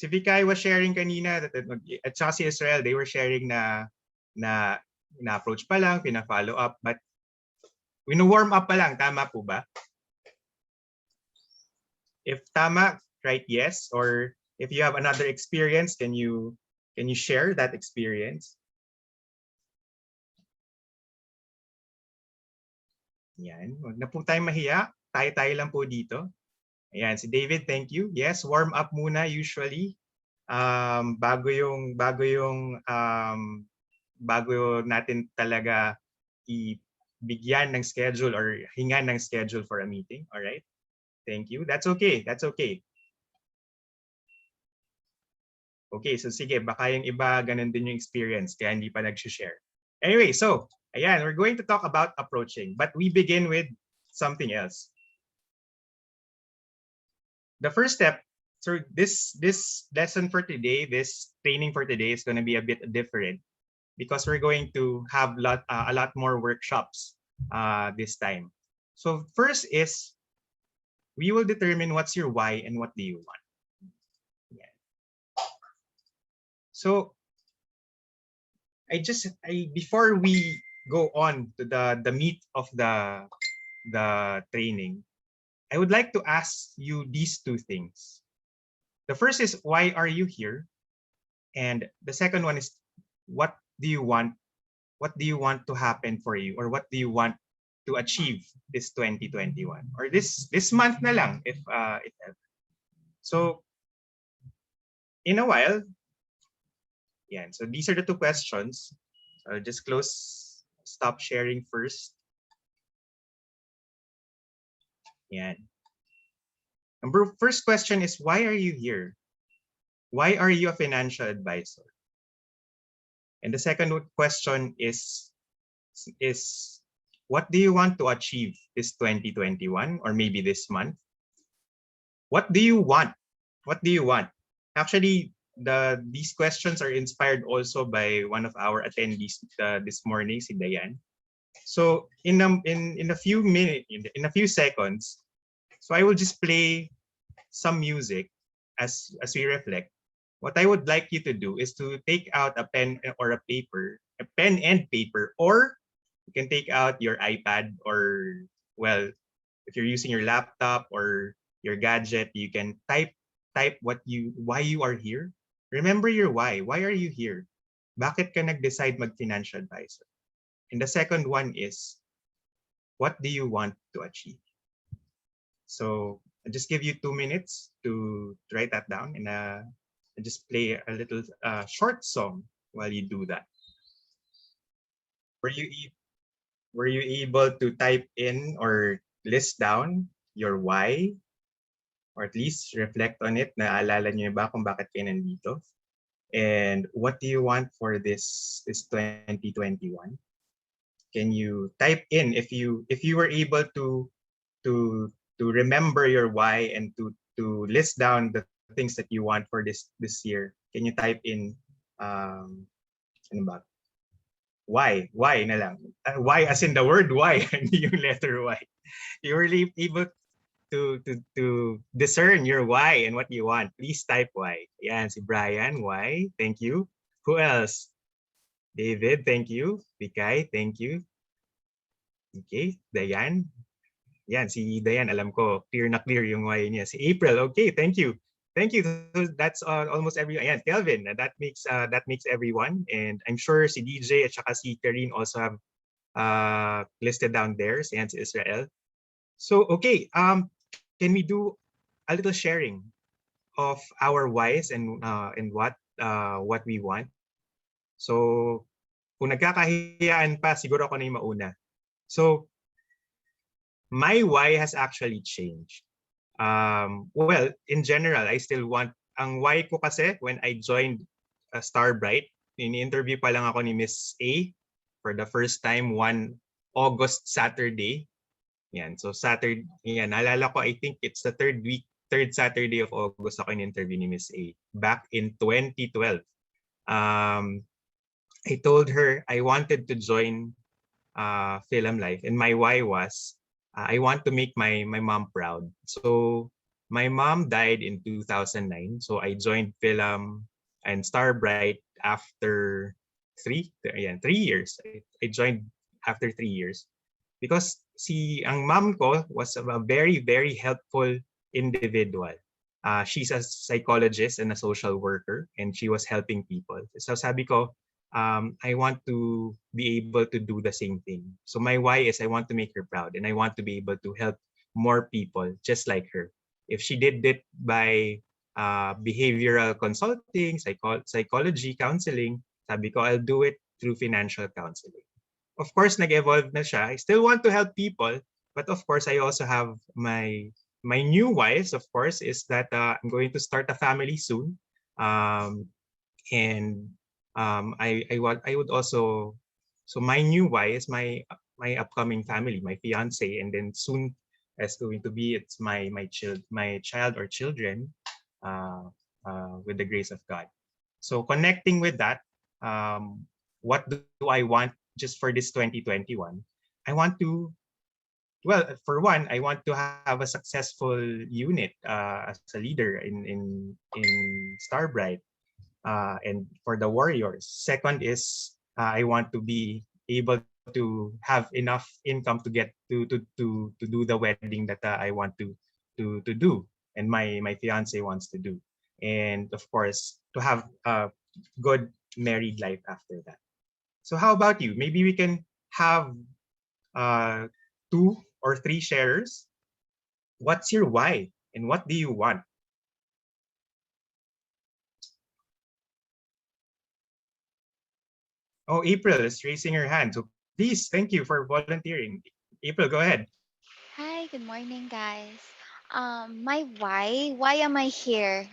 si Vikay was sharing kanina at saka si Israel, they were sharing na approach pa lang, pina-follow up, but wino-warm up pa lang, tama po ba? If tama, write yes, or if you have another experience, can you share that experience? Yan, wag na po tayong mahiya. Tayo lang po dito. Ayan, si David, thank you. Yes, warm up muna usually. Bago natin talaga ibigyan ng schedule or hingan ng schedule for a meeting. All right? Thank you. That's okay. That's okay. Okay, so sige, baka yung iba ganun din yung experience kaya hindi pa nag-share. Anyway, so ayan, we're going to talk about approaching, but we begin with something else. The first step, so this lesson for today, this training for today is going to be a bit different because we're going to have a lot more workshops this time. So first is we will determine what's your why and what do you want. Yeah. So before we go on to the meat of the training, I would like to ask you these two things. The first is, why are you here? And the second one is, what do you want? What do you want to happen for you? Or what do you want to achieve this 2021? Or this month na lang, if ever. So, in a while, yeah, so these are the two questions. I'll just stop sharing first. Yeah. First question is, why are you here? Why are you a financial advisor? And the second question is what do you want to achieve this 2021 or maybe this month? What do you want? What do you want? Actually, these questions are inspired also by one of our attendees this morning, si Dayan. So in a few minutes, in a few seconds, so I will just play some music as we reflect. What I would like you to do is to take out a pen or a pen and paper, or you can take out your iPad, or, well, if you're using your laptop or your gadget, you can type why you are here. Remember your why. Why are you here? Bakit ka nag-decide mag-financial advisor? And the second one is, what do you want to achieve? So I'll just give you 2 minutes to write that down, and I'll just play a little short song while you do that. Were you able to type in or list down your why, or at least reflect on it? Naalala niyo ba kung bakit kayo nandito? And what do you want for this 2021? Can you type in, if you were able to remember your why and to list down the things that you want for this year? Can you type in ano ba? Why na lang? Why as in the word why, hindi yung letter Y. You were able to discern your why and what you want. Please type why. Yan, si Brian, why? Thank you. Who else? David, thank you. Vikay, thank you. Okay, Dayan. Yan, si Dayan, alam ko, clear na clear yung why niya. Si April, okay, thank you. Thank you. That's almost everyone. Ayan, Kelvin, that makes everyone. And I'm sure si DJ at saka si Karine also have listed down theirs, and si Israel. So, okay, can we do a little sharing of our whys and what we want? So, kung nagkakahiyaan pa, siguro ako na yung mauna. So, my why has actually changed. Well, in general, I still want, ang why ko kasi when I joined Starbright, in-interview pa lang ako ni Miss A for the first time, one August Saturday. Yan, so Saturday, yan, naalala ko, I think it's the third Saturday of August ako in-interview ni Miss A back in 2012. I told her I wanted to join Film Life, and my why was I want to make my mom proud. So My mom died in 2009, so I joined film and Starbright after 3 years. I joined after 3 years because ang mom ko was a very, very helpful individual. She's a psychologist and a social worker, and she was helping people. So sabi ko, I want to be able to do the same thing. So my why is I want to make her proud, and I want to be able to help more people just like her. If she did it by behavioral consulting, psychology, counseling, sabi ko, I'll do it through financial counseling. Of course, nag-evolve na siya. I still want to help people, but of course, I also have my new wise, of course, is that I'm going to start a family soon. And I would also, so my new why is my upcoming family, my fiance, and then soon as going to be it's my child or children, uh, with the grace of God. So connecting with that, what do I want just for this 2021? I want to, well, for one, I want to have a successful unit as a leader in Starbright, and for the Warriors. Second is I want to be able to have enough income to get to do the wedding that I want to do, and my fiance wants to do, and of course to have a good married life after that. So how about you? Maybe we can have uh, 2 or 3 sharers. What's your why and what do you want? Oh, April is raising her hand. So please, thank you for volunteering. April, go ahead. Hi, good morning, guys. My why am I here?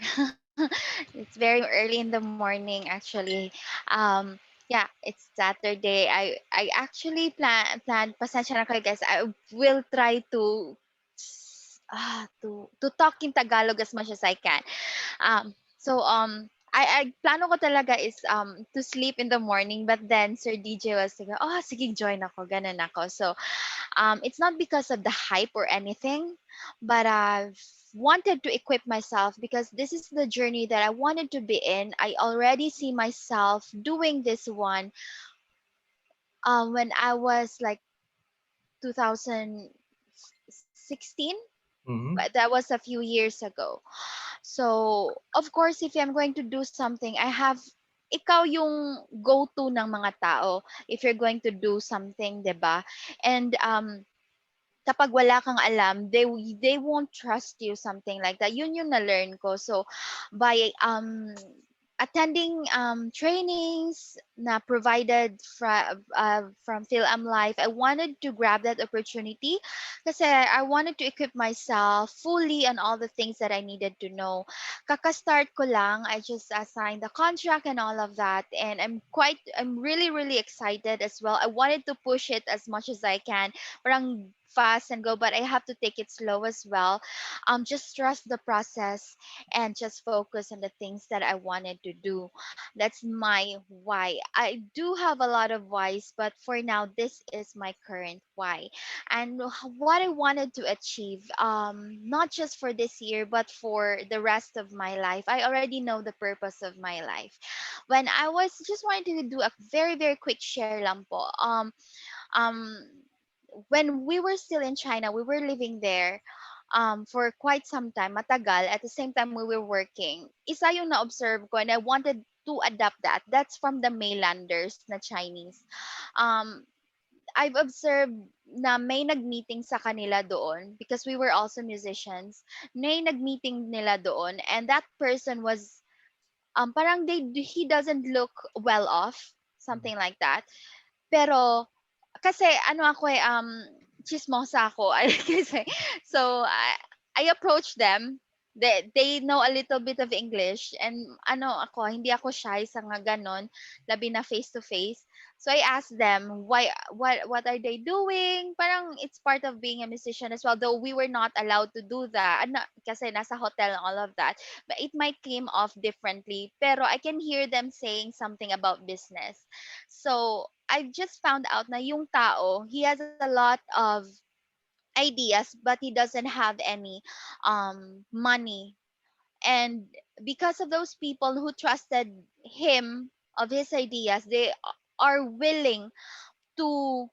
It's very early in the morning, actually. Um, yeah, it's Saturday. I actually planned. Pasensya na kayo, guys. I will try to talk in Tagalog as much as I can. I plano ko talaga is to sleep in the morning, but then Sir DJ was like, oh sige, join ako, ganun ako. So it's not because of the hype or anything, but I've wanted to equip myself because this is the journey that I wanted to be in. I already see myself doing this one when I was like 2016, Mm-hmm. but that was a few years ago. So, of course, if I'm going to do something, I have ikaw yung go-to ng mga tao if you're going to do something, 'di ba? And kapag wala kang alam, they won't trust you, something like that. Yun yung na-learn ko. So by attending trainings na provided from Phil Life, I wanted to grab that opportunity kasi I wanted to equip myself fully on all the things that I needed to know. Kaka-start ko lang, I just signed the contract and all of that, and I'm really really excited as well. I wanted to push it as much as I can, parang fast and go, but I have to take it slow as well. Just trust the process and just focus on the things that I wanted to do. That's my why. I do have a lot of whys, but for now, this is my current why. And what I wanted to achieve, not just for this year, but for the rest of my life. I already know the purpose of my life. When I was just wanting to do a very, very quick share lang po. Um, when we were still in China, we were living there for quite some time, matagal. At the same time, we were working. Isa yung na-observe ko and I wanted to adapt that. That's from the mainlanders na Chinese. Um, I've observed na may nag-meeting sa kanila doon because we were also musicians. May nag-meeting nila doon and that person was parang he doesn't look well off, something like that. Pero kasi ano ako chismosa ako. Kasi, so I approached them. They know a little bit of English and ano ako, hindi ako shy sa nga ganon, labi na face to face. So I asked them what are they doing? Parang it's part of being a musician as well, though we were not allowed to do that. Ano, kasi nasa hotel and all of that. But it might came off differently. Pero I can hear them saying something about business. So I just found out na yung tao, he has a lot of ideas, but he doesn't have any money. And because of those people who trusted him of his ideas, they are willing to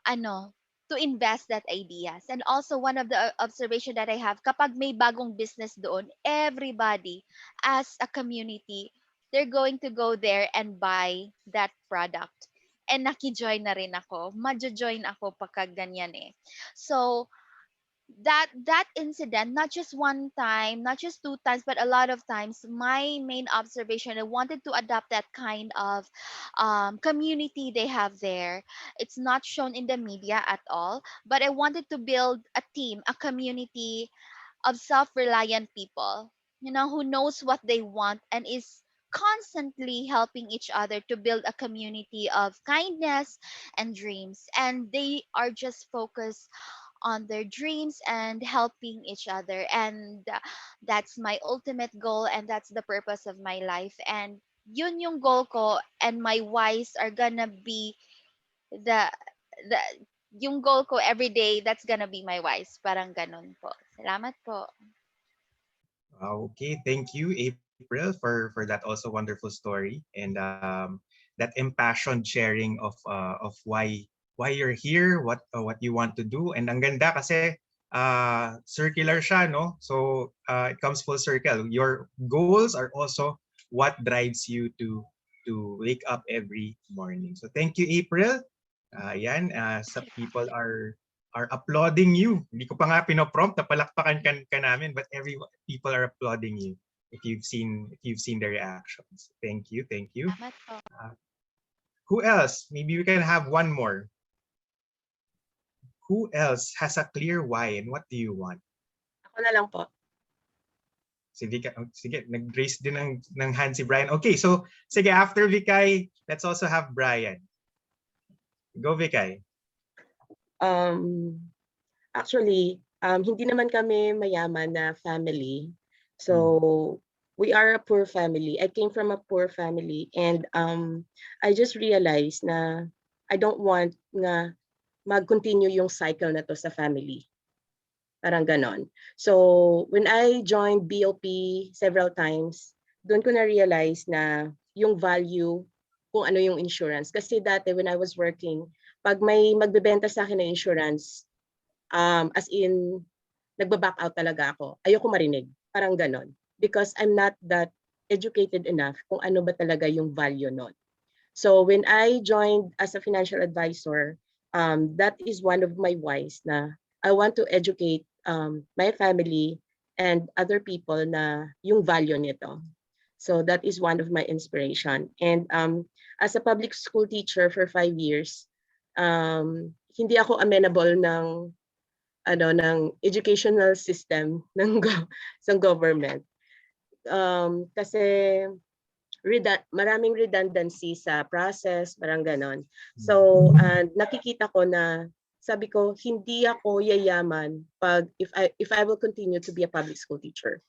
ano to invest that ideas. And also, one of the observation that I have, kapag may bagong business doon, everybody as a community, they're going to go there and buy that product. And naki-join na rin ako. Majo-join ako pagka ganyan eh. So, that incident, not just one time, not just two times, but a lot of times, my main observation, I wanted to adopt that kind of community they have there. It's not shown in the media at all, but I wanted to build a team, a community of self-reliant people, who knows what they want and is constantly helping each other to build a community of kindness and dreams. And they are just focused on their dreams and helping each other. And that's my ultimate goal, and that's the purpose of my life. And yun yung goal ko, and my whys are gonna be the the yung goal ko every day, that's gonna be my whys. Parang ganun po. Salamat po. Okay, thank you, April, for that also wonderful story, and that impassioned sharing of why you're here, what you want to do. And ang ganda kasi circular siya, no? So it comes full circle. Your goals are also what drives you to wake up every morning. So thank you, April. Some people are applauding you. Hindi ko pa nga pinoprompt na palakpakan ka namin, but people are applauding you if you've seen the reactions. Thank you, thank you. Salamat po. Who else? Maybe we can have one more. Who else has a clear why and what do you want? Ako na lang po. Sige, nag-raise din ng hand si Brian. Okay, so sige, after Vikay, let's also have Brian. Go, Vikay. Actually, hindi naman kami mayaman na family. So, we are a poor family. I came from a poor family, and I just realized na I don't want na mag-continue yung cycle na to sa family. Parang ganon. So, when I joined BOP several times, doon ko na-realize na yung value kung ano yung insurance. Kasi dati when I was working, pag may magbebenta sa akin ng insurance, as in, nagba-back out talaga ako. Ayoko marinig. Parang ganon. Because I'm not that educated enough kung ano ba talaga yung value nun. So when I joined as a financial advisor, that is one of my whys na I want to educate my family and other people na yung value nito. So that is one of my inspiration. And as a public school teacher for 5 years, hindi ako amenable ng educational system ng government. Kasi maraming redundancy sa process, parang ganon. So, nakikita ko na, sabi ko, hindi ako yayaman if I will continue to be a public school teacher.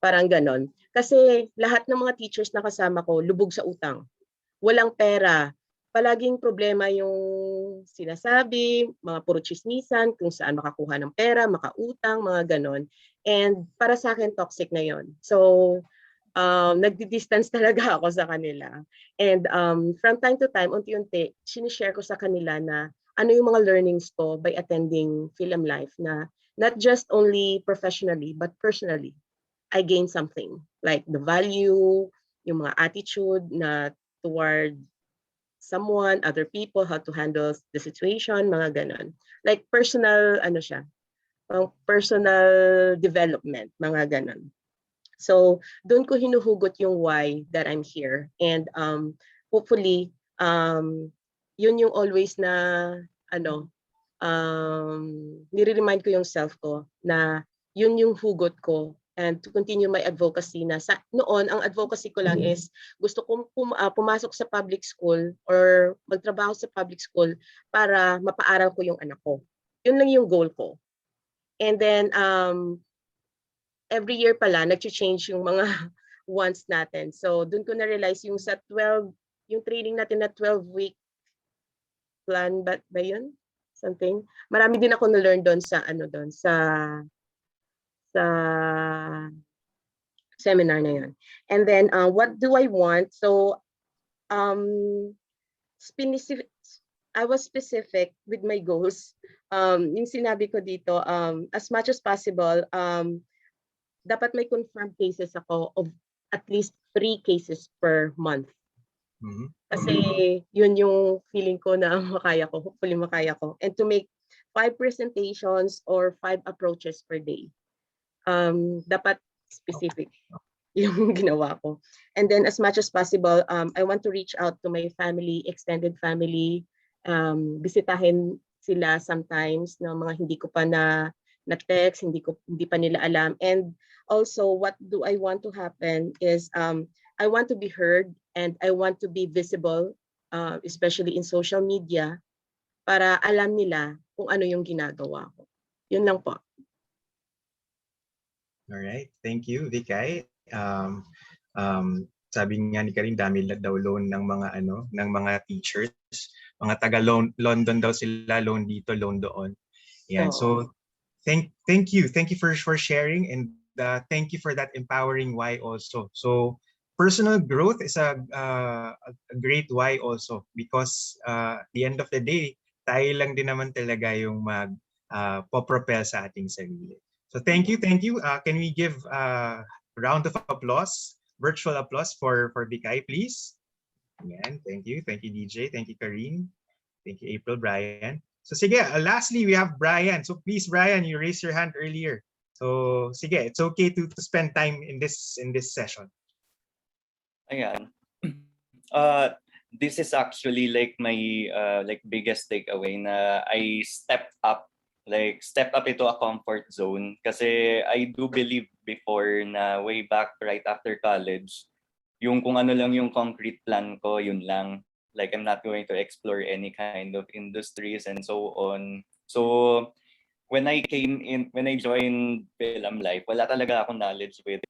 Parang ganon. Kasi lahat ng mga teachers na kasama ko, lubog sa utang. Walang pera. Palaging problema yung sinasabi, mga puro chismisan, kung saan makakuha ng pera, makautang, mga ganon. And para sa akin, toxic na yon. So, nagdi-distance talaga ako sa kanila. And from time to time, unti-unti, sinishare ko sa kanila na ano yung mga learnings ko by attending Film Life na not just only professionally, but personally. I gained something like the value, yung mga attitude na toward someone, other people, how to handle the situation, mga ganon. Like personal, personal development, mga ganon. So, doon ko hinuhugot yung why that I'm here. And hopefully, yun yung always na, nire-remind ko yung self ko na yun yung hugot ko and to continue my advocacy na noon, ang advocacy ko lang is gusto kong pumasok sa public school or magtrabaho sa public school para mapaaral ko yung anak ko. Yun lang yung goal ko. And then, every year pala, nag-change yung mga wants natin. So, dun ko na-realize yung sa 12, yung training natin na 12-week plan ba yun? something. Marami din ako na-learn doon sa sa seminar na yun. And then what do I want? So specific, I was specific with my goals. Yung sinabi ko dito, as much as possible, dapat may confirmed cases ako of at least 3 cases per month. Kasi yun yung feeling ko na makaya ko, hopefully makaya ko. And to make 5 presentations or 5 approaches per day. Dapat specific yung ginawa ko. And then as much as possible, I want to reach out to my family, extended family, bisitahin sila sometimes na mga hindi ko pa na text, hindi pa nila alam. And also what do I want to happen is I want to be heard and I want to be visible, especially in social media, para alam nila kung ano yung ginagawa ko. Yun lang po. All right, thank you, Vikay. Sabi nga ni Karin, dami daw loan ng mga teachers, mga taga London daw sila, loan dito, loan doon. Yan. So thank you for sharing, and thank you for that empowering why also. So personal growth is a great why also, because at the end of the day, tayo lang din naman talaga yung popropel sa ating sarili. So thank you. Can we give a round of applause, virtual applause for Vikay, please? Yan, thank you DJ, thank you Karine, thank you April, Brian. So sige, lastly we have Brian. So please Brian, you raised your hand earlier. So sige, it's okay to spend time in this session. Ayan. This is actually like my biggest takeaway na I step up into a comfort zone, kasi I do believe before na way back right after college, yung kung ano lang yung concrete plan ko, yun lang. Like I'm not going to explore any kind of industries and so on. So when I joined Film Life, wala talaga akong knowledge with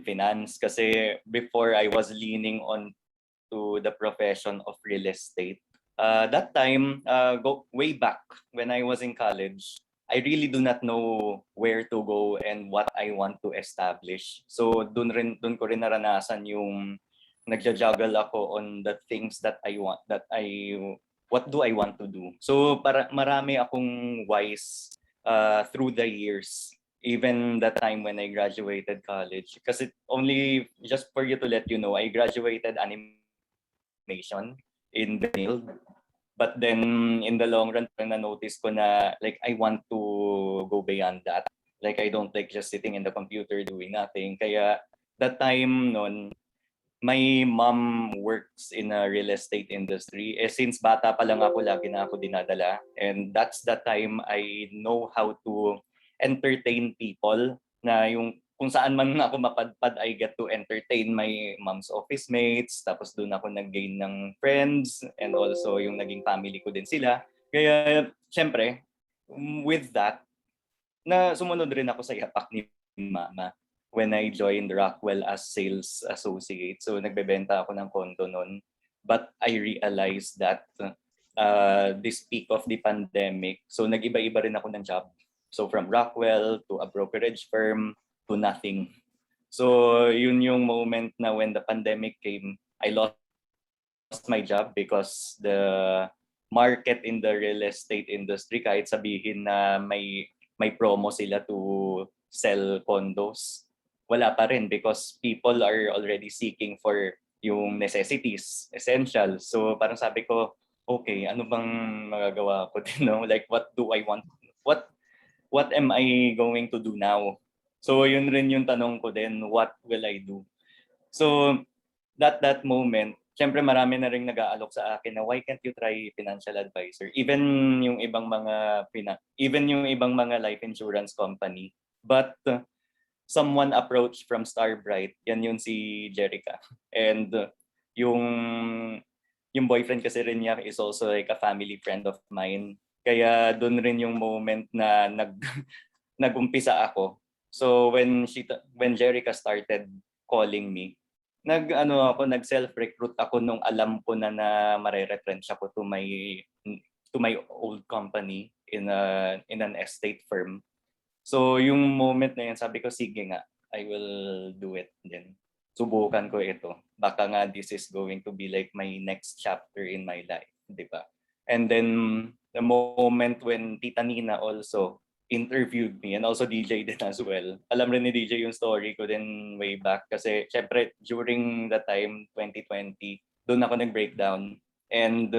finance, kasi before I was leaning on to the profession of real estate. That time, way back when I was in college, I really do not know where to go and what I want to establish. So dun ko rin naranasan yung nagja-juggle ako on the things that I want, what do I want to do. So marami akong whys through the years, even the time when I graduated college. Kasi only just for you to let you know, I graduated animation in the field. But then in the long run, na-notice ko na like I want to go beyond that. Like I don't like just sitting in the computer doing nothing. Kaya that time noon, my mom works in a real estate industry. Since bata pa lang ako, lagi na ako dinadala. And that's the time I know how to entertain people, na yung kung saan man ako mapadpad, I get to entertain my mom's office mates. Tapos doon ako nag-gain ng friends, and also yung naging family ko din sila. Kaya syempre, with that, na sumunod rin ako sa yapak ni mama when I joined Rockwell as sales associate. So nagbebenta ako ng condo noon. But I realized that this peak of the pandemic, so nag-iba-iba rin ako ng job. So from Rockwell to a brokerage firm to nothing. So yun yung moment na when the pandemic came, I lost my job because the market in the real estate industry, kahit sabihin na may promo sila to sell condos, wala pa rin because people are already seeking for yung necessities, essential. So parang sabi ko, okay, ano bang magagawa ko din, no? Like what do I want? What am I going to do now? So yun rin yung tanong ko din, what will I do? So that moment, syempre marami na rin nag-aalok sa akin na why can't you try financial advisor? Even yung ibang mga life insurance company. But someone approached from Starbright, yan yun si Jerica. And yung boyfriend kasi rin niya is also like a family friend of mine. Kaya doon rin yung moment na nag-umpisa ako. So when Jerica started calling me, nag-self-recruit ako nung alam ko na mare-retrench ako to to my old company in an estate firm. So yung moment na yun, sabi ko, sige nga, I will do it din. Subukan ko ito. Baka nga this is going to be like my next chapter in my life, di ba? And then the moment when Tita Nina also interviewed me and also DJ din as well. Alam rin ni DJ yung story ko din way back kasi syempre during the time 2020, doon ako nag-breakdown. And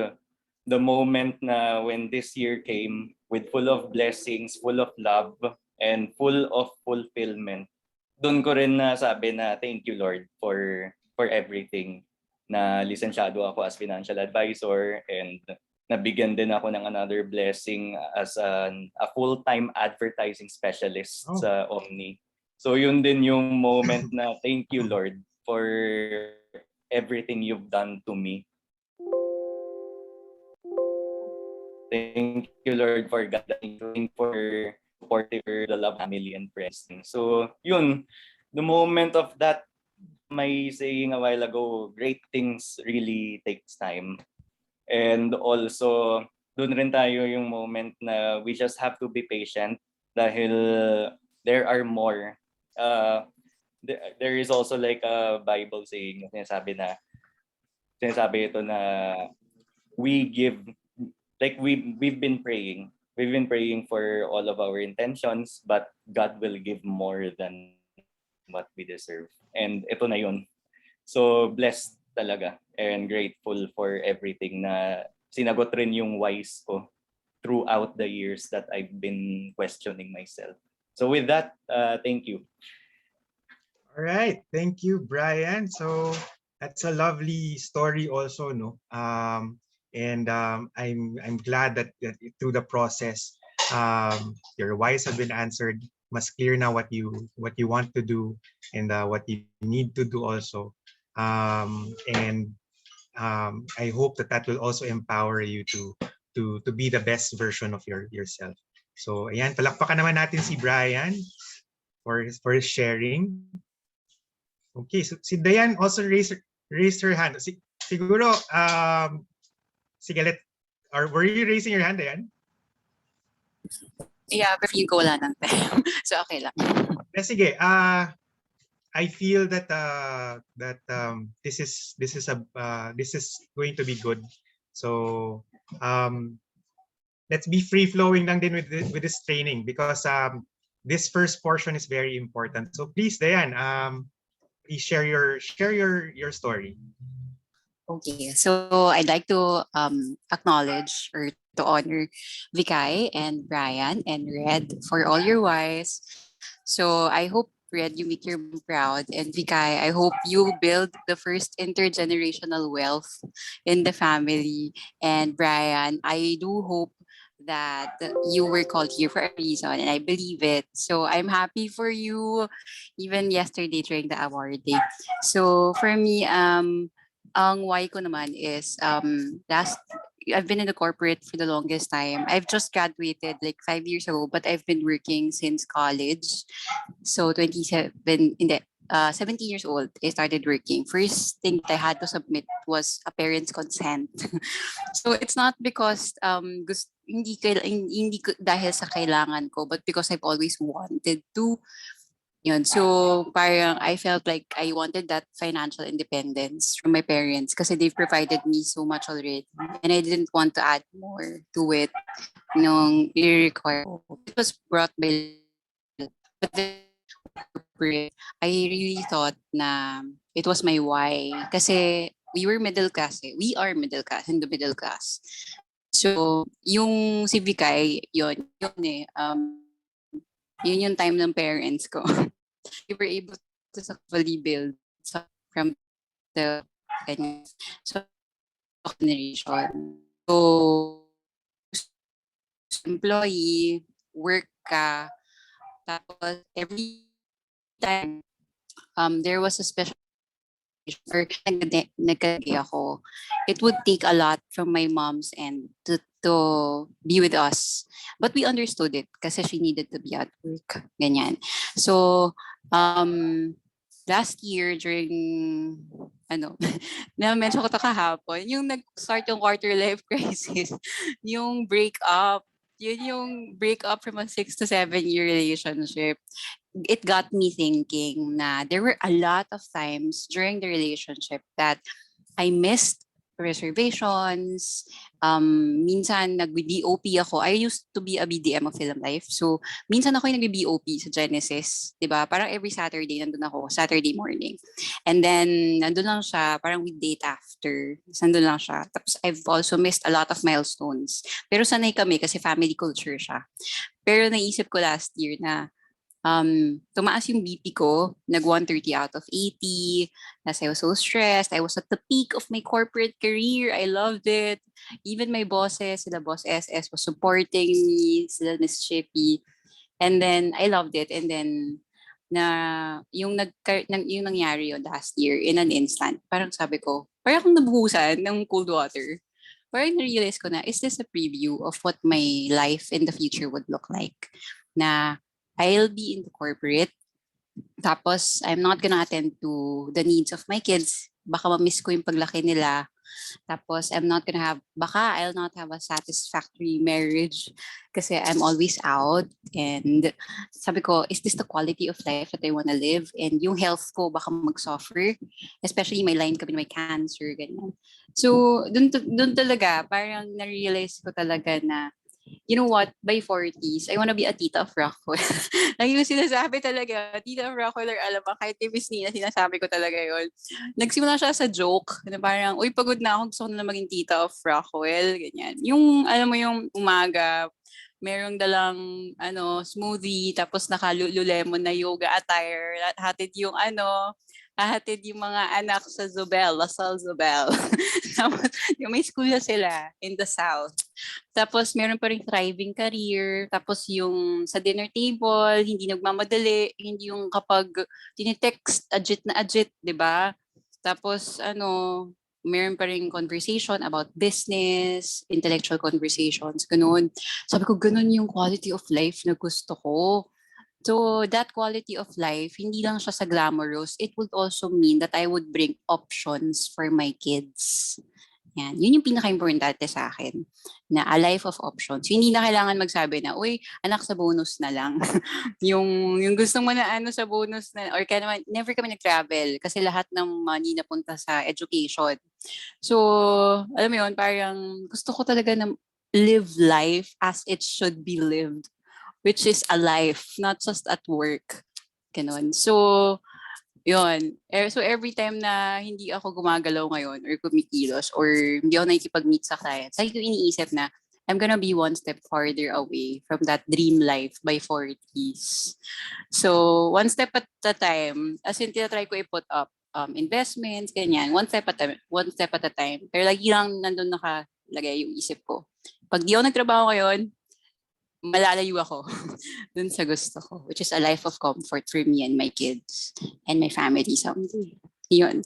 the moment na when this year came with full of blessings, full of love, and full of fulfillment, doon ko rin nasabi na thank you Lord for everything. Na lisensyado ako as financial advisor and nabigyan din ako ng another blessing as a full-time advertising specialist sa Omni. So yun din yung moment na thank you Lord for everything you've done to me. Thank you Lord for guiding, for supporting the love, family, and friends. So yun, the moment of that, may saying a while ago, great things really takes time. And also, doon rin tayo yung moment na we just have to be patient dahil there are more. There is also like a Bible saying, sinasabi ito na we give, like we've been praying. We've been praying for all of our intentions, but God will give more than what we deserve. And ito na yun. So blessed talaga and grateful for everything na sinagot rin yung whys ko throughout the years that I've been questioning myself. So with that, thank you. All right, thank you, Brian. So that's a lovely story also, no? I'm glad that through the process, your whys have been answered. Mas clear now what you want to do and what you need to do also. I hope that will also empower you to be the best version of yourself. So ayan, palakpakan naman natin si Brian for his sharing. Okay, so si Diane also raised her hand. Siguro, sige, were you raising your hand, Diane? Yeah, pero feeling ko wala ng time. So okay lang. Sige, I feel that this is going to be good. So let's be free flowing lang din with this training because this first portion is very important. So please, Diane, please share your story. Okay, so I'd like to acknowledge or to honor Vikay and Brian and Red for all your whys. So I hope, Red, you make your mom proud. And Vikay, I hope you build the first intergenerational wealth in the family. And Brian, I do hope that you were called here for a reason, and I believe it. So I'm happy for you, even yesterday during the award day. So for me, ang why ko naman is I've been in the corporate for the longest time. I've just graduated like 5 years ago, but I've been working since college. So 17 years old, I started working. First thing that I had to submit was a parent's consent. So it's not because hindi ko dahil sa kailangan ko, but because I've always wanted to. Yun. So parang I felt like I wanted that financial independence from my parents kasi they've provided me so much already. And I didn't want to add more to it nung i-require. It was brought by, but then I really thought na it was my why. Kasi we are middle class, in the middle class. So yung si Vikay, yun yung time ng parents ko. We were able to successfully build from the generation. So, employee, work ka, tapos every time there was a special or nagkagay ako, it would take a lot from my mom's end to be with us. But we understood it kasi she needed to be at work. Ganyan. So, last year during na-mention ko to kahapon, yung nag-start yung quarter life crisis, yung breakup. Yun yung breakup from a 6 to 7 year relationship. It got me thinking na there were a lot of times during the relationship that I missed reservations. Minsan nag-BOP ako. I used to be a BDM of Film Life. So, minsan ako yung nag-BOP sa Genesis. 'Di ba? Parang every Saturday nandun ako, Saturday morning. And then, nandun lang siya, parang with date after. Nandun lang siya. Tapos, I've also missed a lot of milestones. Pero sanay kami kasi family culture siya. Pero naisip ko last year na tumaas yung BP ko, nag 130 out of 80, as I was so stressed. I was at the peak of my corporate career. I loved it. Even my bosses, sila Boss SS was supporting me, sila Miss Chippy. And then, I loved it. And then, yung nangyari yun last year in an instant, parang sabi ko, parang akong nabuhusan ng cold water. Parang na-realize ko na, is this a preview of what my life in the future would look like? Na I'll be in the corporate, tapos I'm not gonna attend to the needs of my kids. Baka ma-miss ko yung paglaki nila. Tapos I'll not have a satisfactory marriage kasi I'm always out. And sabi ko, is this the quality of life that I wanna live? And yung health ko baka mag-suffer, especially may line kami, may cancer, ganyan. So, dun talaga, parang na-realize ko talaga na, you know what, by 40s, I wanna be a tita of Rockwell. Lagi ko sinasabi talaga, tita of Rockwell or alam mo, kahit ni Miss Nina, sinasabi ko talaga yun. Nagsimula siya sa joke, na parang, uy, pagod na ako, gusto ko na maging tita of Rockwell, ganyan. Yung, alam mo yung umaga, merong dalang, smoothie, tapos naka-Lululemon na yoga attire, hatid yung mga anak sa Zobel, Lasal Zobel. Tapos, yung may school na sila in the South. Tapos, meron pa rin thriving career. Tapos, yung sa dinner table, hindi nagmamadali. Hindi yung kapag tinitext, na agit, di ba? Tapos, meron pa rin conversation about business, intellectual conversations, ganun. Sabi ko, ganun yung quality of life na gusto ko. So, that quality of life, hindi lang siya sa glamorous, it would also mean that I would bring options for my kids. Yan. Yun yung pinaka-importante sa akin, na a life of options. Hindi na kailangan magsabi na, uy, anak, sa bonus na lang. yung gusto mo na sa bonus na, or kaya naman, never kami nag-travel kasi lahat ng money napunta sa education. So, alam mo yun, parang gusto ko talaga na live life as it should be lived, which is a life, not just at work. Ganon. So, yun. So, every time na hindi ako gumagalaw ngayon or kumikilos or hindi ako nakikipag-meet sa clients, lagi ko iniisip na I'm gonna be one step farther away from that dream life by 40s. So, one step at a time, as in, tinatry ko i-put up investments, ganyan, one step at a time. Pero lagi lang nandun nakalagay yung isip ko. Pag di ako nagtrabaho ngayon, malalayo ako dun sa gusto ko, which is a life of comfort for me and my kids and my family someday. Yun.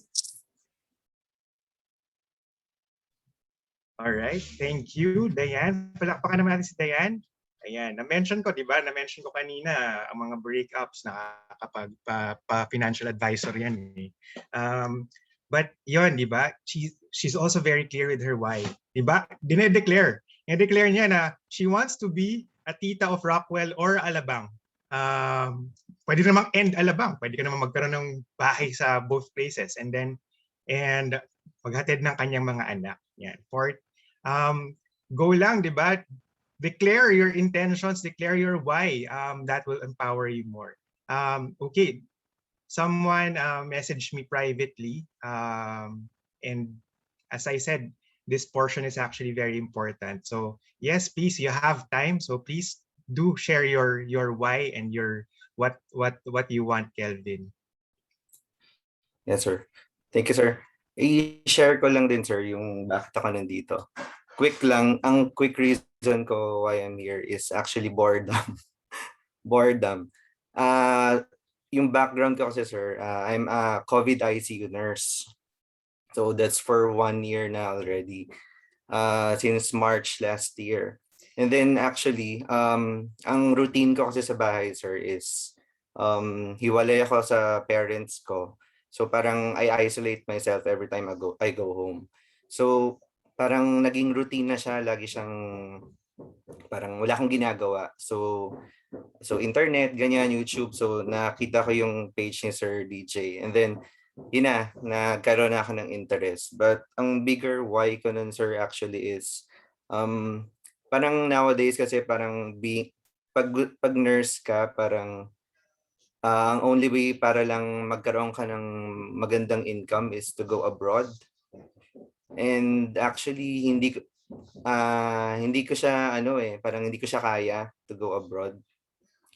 All right, thank you, Diane. Palakpakan naman natin si Diane. Ayan, na-mention ko, di ba? Na-mention ko kanina, ang mga breakups nakakapag financial advisor yan. But yun, di ba? She's also very clear with her why. Di ba? Dinedeclare niya na she wants to be a tita of Rockwell or Alabang. Pwede namang end Alabang. Pwede ka namang magkaroon ng bahay sa both places. And maghatid ng kanyang mga anak. Yan. Go lang, di ba? Declare your intentions, declare your why. That will empower you more. Okay. Someone messaged me privately. And as I said, this portion is actually very important. So yes, please, you have time. So please do share your why and your what you want, Kelvin. Yes, sir. Thank you, sir. I-share ko lang din, sir, yung bakit ako nandito. Quick lang, ang quick reason ko why I'm here is actually boredom. Boredom. Yung background ko kasi, sir, I'm a COVID ICU nurse. So that's for 1 year na already, since March last year. And then actually, ang routine ko kasi sa bahay, sir, is hiwalay ako sa parents ko. So parang I isolate myself every time I go home. So parang naging routine na siya, lagi siyang parang wala akong ginagawa. So internet, ganyan, YouTube. So nakita ko yung page ni Sir DJ. And then yun na, nagkaroon na ako ng interest. But ang bigger why ko nun, sir, actually is parang nowadays kasi parang pag nurse ka, parang ang only way para lang magkaroon ka ng magandang income is to go abroad. And actually hindi ko siya parang hindi ko siya kaya to go abroad.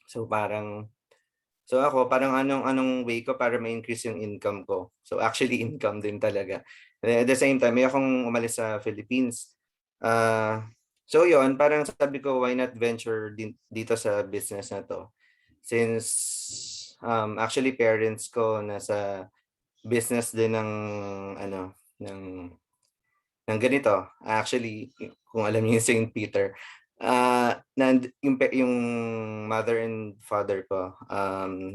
So ako parang anong way ko para ma-increase yung income ko. So actually income din talaga. At the same time, may akong umalis sa Philippines. So yon, parang sabi ko, why not venture dito sa business na to? Since actually parents ko nasa business din ng ganito. Actually, kung alam niyo yung St. Peter, yung mother and father ko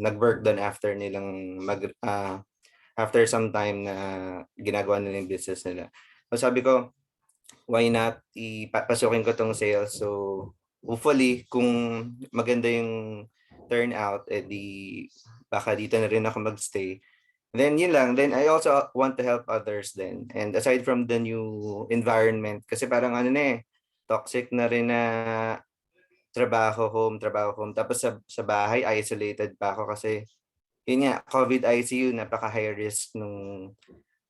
nag-work doon after nilang after some time na ginagawa nila yung business nila. So sabi ko, why not ipapasukin ko tong sales? So hopefully kung maganda yung turnout, di baka dito na rin ako magstay. Then yun lang. Then I also want to help others then. And aside from the new environment, kasi parang toxic na rin na trabaho home. Tapos sa bahay, isolated pa ako kasi yun nga, COVID ICU, napaka-high risk nung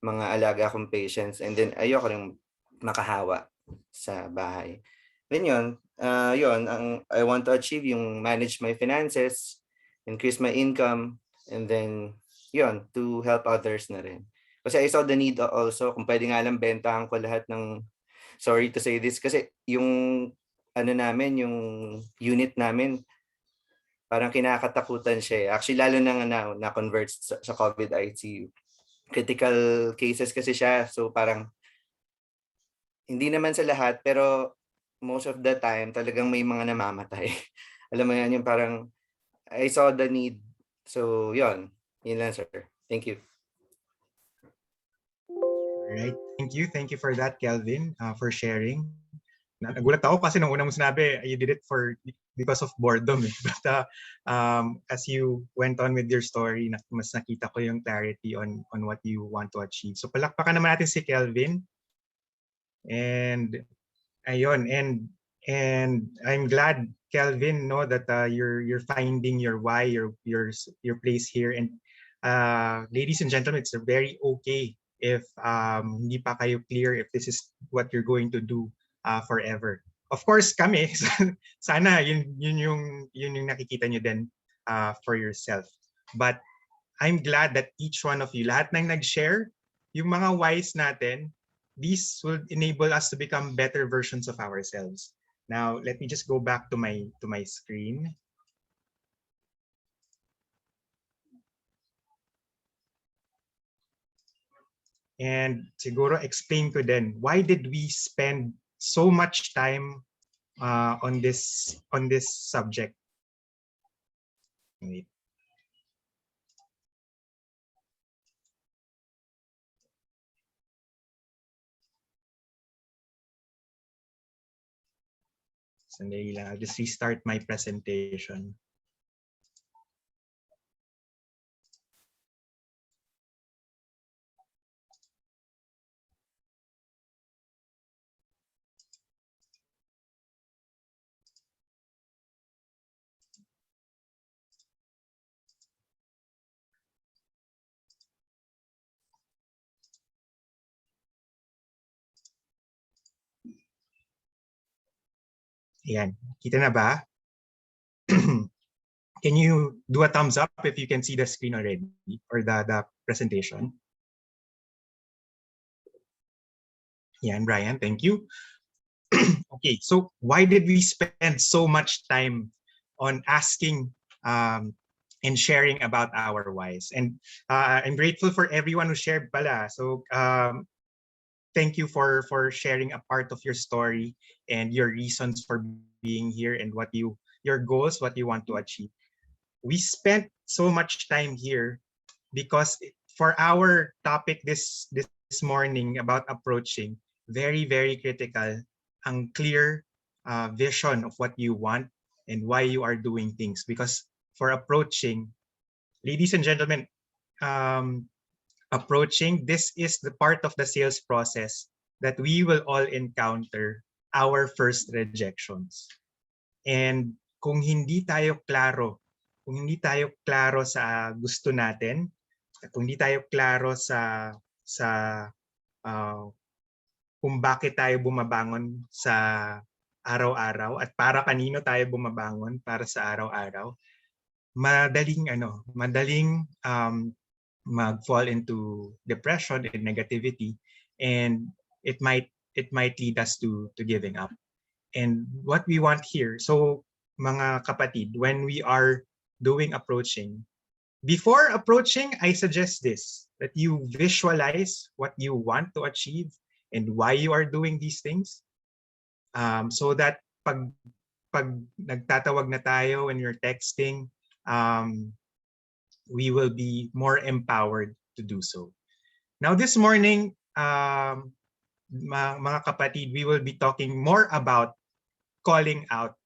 mga alaga kong patients. And then ayoko rin makahawa sa bahay. Then yun, I want to achieve yung manage my finances, increase my income, and then yun, to help others na rin. Kasi I saw the need also, kung pwede nga lang bentahan ko lahat ng, sorry to say this, kasi yung namin, yung unit namin, parang kinakatakutan siya. Actually, lalo na convert sa COVID ICU. Critical cases kasi siya. So parang, hindi naman sa lahat, pero most of the time, talagang may mga namamatay. Alam mo yan, yung parang, I saw the need. So yun lang, sir. Thank you. All right. Thank you for that, Kelvin, for sharing. Nagulat ako kasi nung una mo sinabi, you did it because of boredom. But as you went on with your story, mas nakita ko yung clarity on what you want to achieve. So palakpakan naman natin si Kelvin. And ayun, and I'm glad, Kelvin, that you're finding your why, your place here. And ladies and gentlemen, it's very okay if hindi pa kayo clear if this is what you're going to do forever. Of course, kami, sana yun yung nakikita nyo din for yourself. But I'm glad that each one of you, lahat ng nag-share, yung mga whys natin, these will enable us to become better versions of ourselves. Now, let me just go back to my screen. And siguro explain ko din, why did we spend so much time on this subject? Wait. Sandali lang, I'll just restart my presentation. Ayan, kita na ba? Can you do a thumbs up if you can see the screen already or the presentation? Yan, Brian, thank you. Okay, so why did we spend so much time on asking and sharing about our whys? And I'm grateful for everyone who shared pala. So thank you for sharing a part of your story and your reasons for being here and your goals, what you want to achieve. we spent so much time here because for our topic this morning about approaching, very, very critical ang clear vision of what you want and why you are doing things. Because for approaching, ladies and gentlemen, approaching, this is the part of the sales process that we will all encounter our first rejections. And kung hindi tayo klaro sa gusto natin, kung hindi tayo klaro sa kung bakit tayo bumabangon sa araw-araw at para kanino tayo bumabangon para sa araw-araw, madaling mag-fall into depression and negativity, and it might lead us to giving up. And what we want here, so mga kapatid, when we are doing approaching, before approaching, I suggest this, that you visualize what you want to achieve and why you are doing these things, so that pag nagtatawag na tayo when you're texting, we will be more empowered to do so. Now this morning, mga kapatid, we will be talking more about calling out.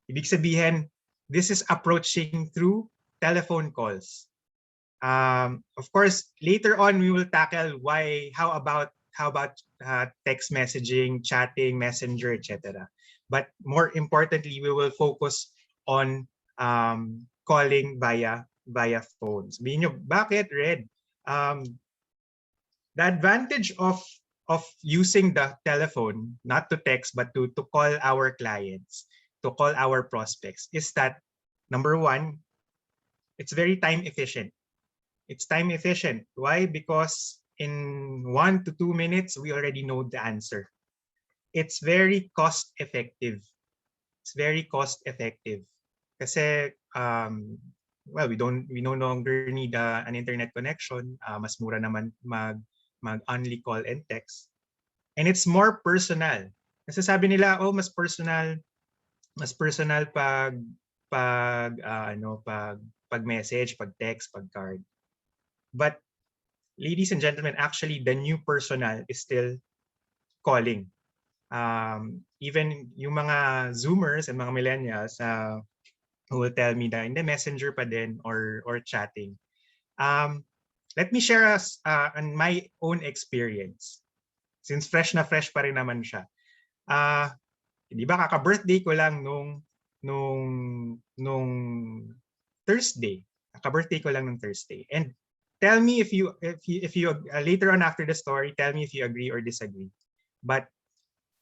Ibig sabihin, this is approaching through telephone calls. Of course, later on we will tackle how about text messaging, chatting, messenger, etc. But more importantly, we will focus on calling via phones. Sabihin nyo, bakit, Red? The advantage of using the telephone, not to text, but to call our clients, to call our prospects, is that, number one, it's very time efficient. It's time efficient. Why? Because in 1 to 2 minutes, we already know the answer. It's very cost effective. It's very cost effective. Kasi, well, we no longer need an internet connection. Mas mura naman mag-only call and text. And it's more personal. Kasi sabi nila, oh, mas personal pag message, pag text, pag card. But ladies and gentlemen, actually the new personal is still calling. Even yung mga Zoomers and mga millennials who will tell me that in the messenger pa din or chatting. Let me share on my own experience. Since fresh na fresh pa rin naman siya. Di ba kaka-birthday ko lang nung Thursday. Kaka-birthday ko lang nung Thursday. And tell me if you later on after the story, tell me if you agree or disagree. But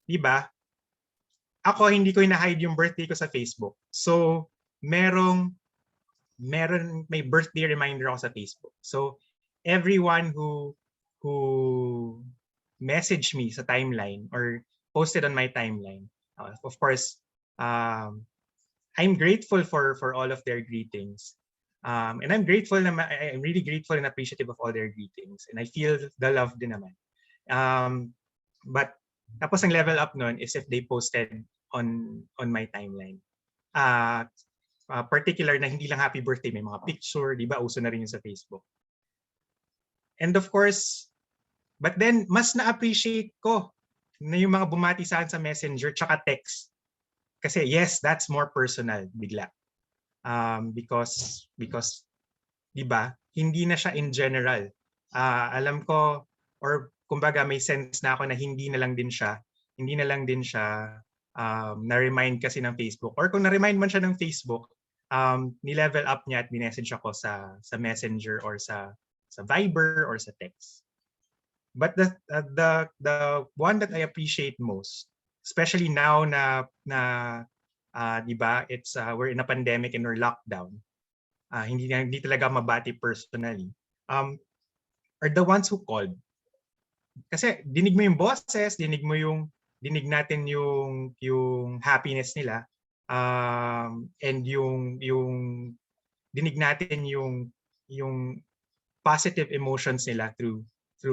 di ba? Ako hindi ko ina-hide yung birthday ko sa Facebook. So may birthday reminder ako sa Facebook. So everyone who messaged me sa timeline or posted on my timeline, of course, I'm grateful for all of their greetings. And I'm really grateful and appreciative of all their greetings. And I feel the love din naman. But tapos ang level up nun is if they posted on my timeline. Particular na hindi lang happy birthday, may mga picture, di ba? Uso na rin yun sa Facebook. And of course, but then mas na-appreciate ko na yung mga bumati sa akin sa messenger tsaka text. Kasi yes, that's more personal bigla. Because di ba, hindi na siya in general. Alam ko, or kumbaga may sense na ako na hindi na lang din siya na-remind kasi ng Facebook. Or kung na-remind man siya ng Facebook, ni-level up niya at minessage ako sa Messenger or sa Viber or sa text. But the one that I appreciate most, especially now na di ba, it's we're in a pandemic and we're locked down. Hindi talaga mabati personally. Are the ones who called. Kasi dinig mo yung boses, dinig natin yung happiness nila, and yung dinig natin yung positive emotions nila through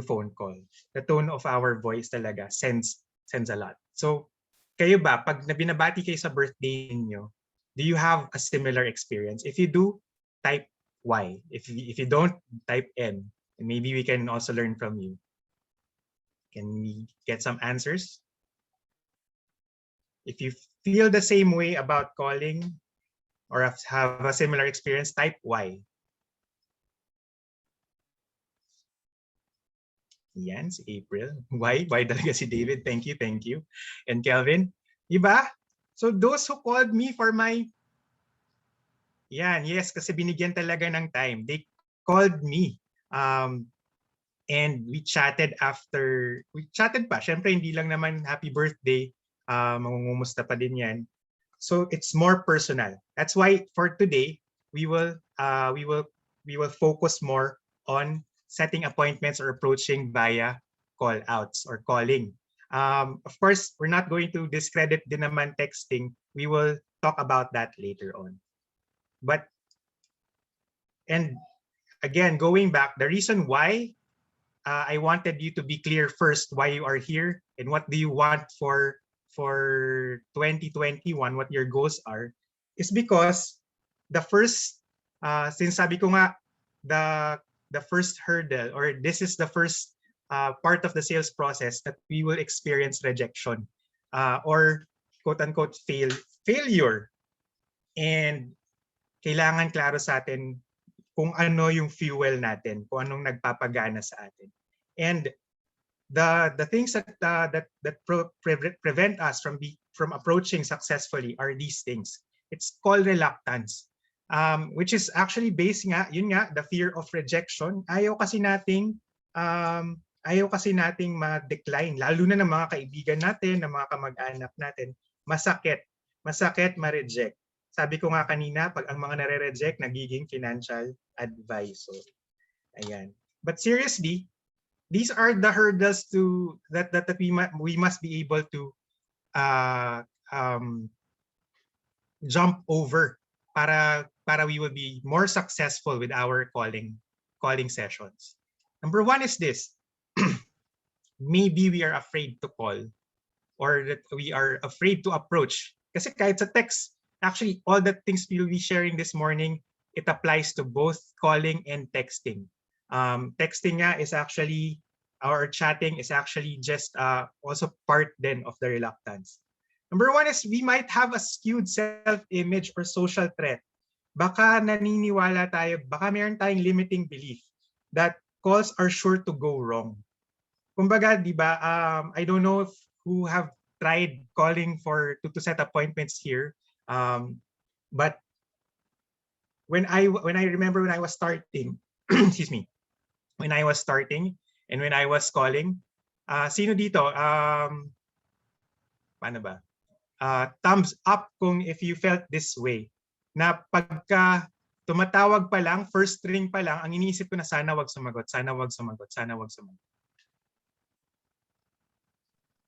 phone call. The tone of our voice talaga sends a lot. So kayo ba, pag binabati kayo sa birthday niyo, do you have a similar experience? If you do, type Y. If you don't, type N. And maybe we can also learn from you. Can we get some answers? If you feel the same way about calling or have a similar experience, type Y. Yan, si April. Why talaga si David? Thank you, thank you. And Kelvin, iba? So those who called me for my... Yan, yes, kasi binigyan talaga ng time. They called me. And we chatted after... We chatted pa. Siyempre, hindi lang naman happy birthday. Mangungumusta pa din yan. So it's more personal. That's why for today, we will focus more on setting appointments or approaching via call outs or calling. Of course, we're not going to discredit din naman texting. We will talk about that later on. But, and again, going back, the reason why I wanted you to be clear first why you are here and what do you want for 2021, what your goals are, is because the first, since sabi ko nga, the first hurdle, or this is the first part of the sales process that we will experience rejection or quote-unquote failure. And kailangan klaro sa atin kung ano yung fuel natin, kung anong nagpapagana sa atin. And the things that prevent us from approaching successfully are these things. It's called reluctance, which is actually based nga, yun nga, the fear of rejection. Ayaw kasi nating ma-decline, lalo na ng mga kaibigan natin, ng mga kamag-anak natin. Masakit ma-reject. Sabi ko nga kanina, pag ang mga nare-reject, nagiging financial advisor. Ayan. But seriously, these are the hurdles that we must be able to jump over para we will be more successful with our calling sessions. Number one is this. Maybe we are afraid to call, or that we are afraid to approach. Kasi kahit sa text, actually all the things we will be sharing this morning, it applies to both calling and texting. Texting nga is actually, or chatting is actually just also part then of the reluctance. Number one is we might have a skewed self-image or social threat. Baka naniniwala tayo, baka meron tayong limiting belief that calls are sure to go wrong. Kumbaga, di ba, I don't know if who have tried calling to set appointments here, but when I remember when I was starting, excuse me, when I was starting and when I was calling, sino dito? Paano ba? Thumbs up kung if you felt this way. Na pagka tumatawag pa lang, first ring pa lang, ang iniisip ko na sana wag sumagot, sana wag sumagot, sana wag sumagot.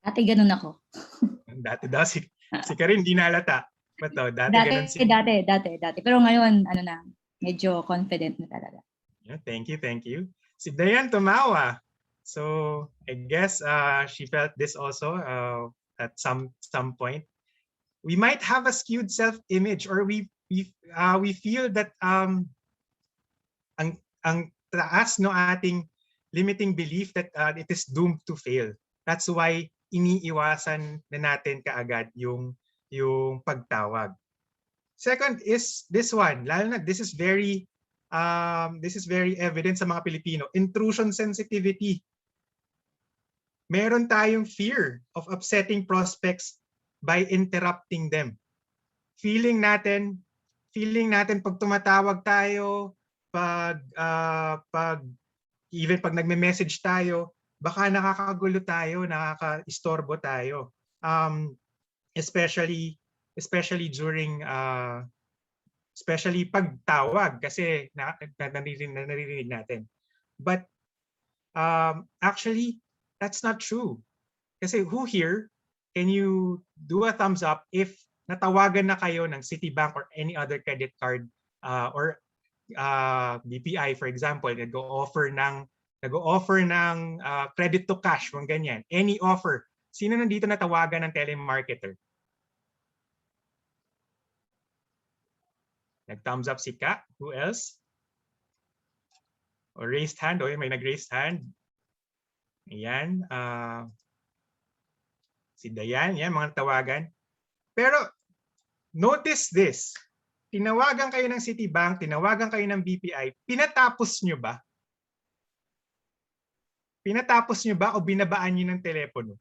Dati ganun ako. Dati daw, si Karin hindi nalata. But dati ganun si... Dati. Pero ngayon, medyo confident na talaga. Yeah, thank you. Si Dayan tumawa. So I guess she felt this also at some point. We might have a skewed self-image, or we feel that ang taas no ating limiting belief that it is doomed to fail. That's why iniiwasan na natin kaagad yung pagtawag. Second is this one. Lalo na this is very evident sa mga Pilipino. Intrusion sensitivity. Meron tayong fear of upsetting prospects by interrupting them. Feeling natin pag tumatawag tayo, even pag nagme-message tayo, baka nakakagulo tayo, nakaka-istorbo tayo. Especially during especially pagtawag kasi naririnig natin. But actually that's not true. Kasi who here, can you do a thumbs up if natawagan na kayo ng Citibank or any other credit card or BPI for example, nag-o-offer ng credit to cash, mga ganyan. Any offer. Sino nandito natawagan ng telemarketer? Nag-thumbs up si Ka. Who else? O raised hand. O, may nag-raised hand. Ayan. Si Dayan. Yan, mga tawagan. Pero, notice this. Tinawagan kayo ng Citibank, tinawagan kayo ng BPI, pinatapos nyo ba? Pinatapos nyo ba o binabaan nyo ng telepono?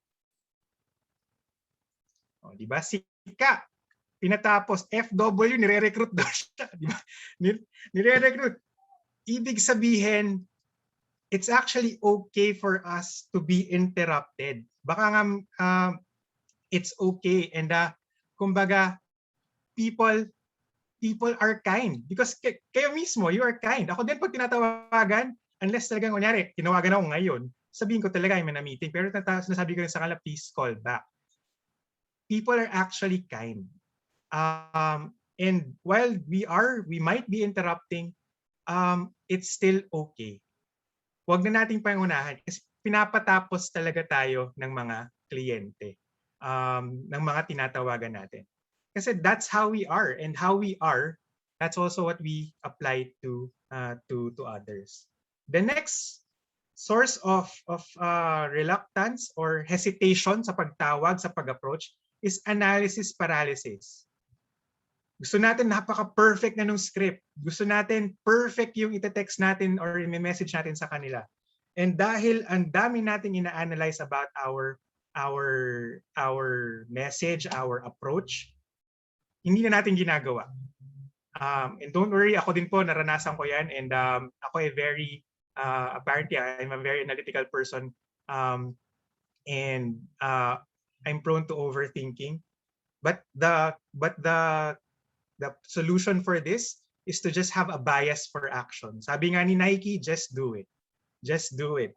O, di ba? Si Ka, pinatapos. FW, nire-recruit daw siya. Di ba? Nire-recruit. Ibig sabihin, it's actually okay for us to be interrupted. Baka nga, it's okay. And kumbaga, people are kind because kayo mismo, you are kind. Ako din pag tinatawagan, unless talagang kunyari, tinawagan ako ngayon, sabihin ko talaga I'm in a meeting, pero nasabi ko rin sa kanila, please call back. People are actually kind. And while we might be interrupting, it's still okay. Huwag na nating pangunahan kasi pinapatapos talaga tayo ng mga kliyente, ng mga tinatawagan natin. Kasi that's how we are, and how we are, that's also what we apply to others. The next source of reluctance or hesitation sa pagtawag, sa pag-approach is analysis paralysis. Gusto natin napaka-perfect na nung script. Gusto natin perfect yung ite-text natin or i-message natin sa kanila. And dahil ang dami nating ina-analyze about our message, our approach, hindi na natin ginagawa. And don't worry, ako din po, naranasan ko yan. And ako apparently, I'm a very analytical person. And I'm prone to overthinking. But the solution for this is to just have a bias for action. Sabi nga ni Nike, just do it. Just do it.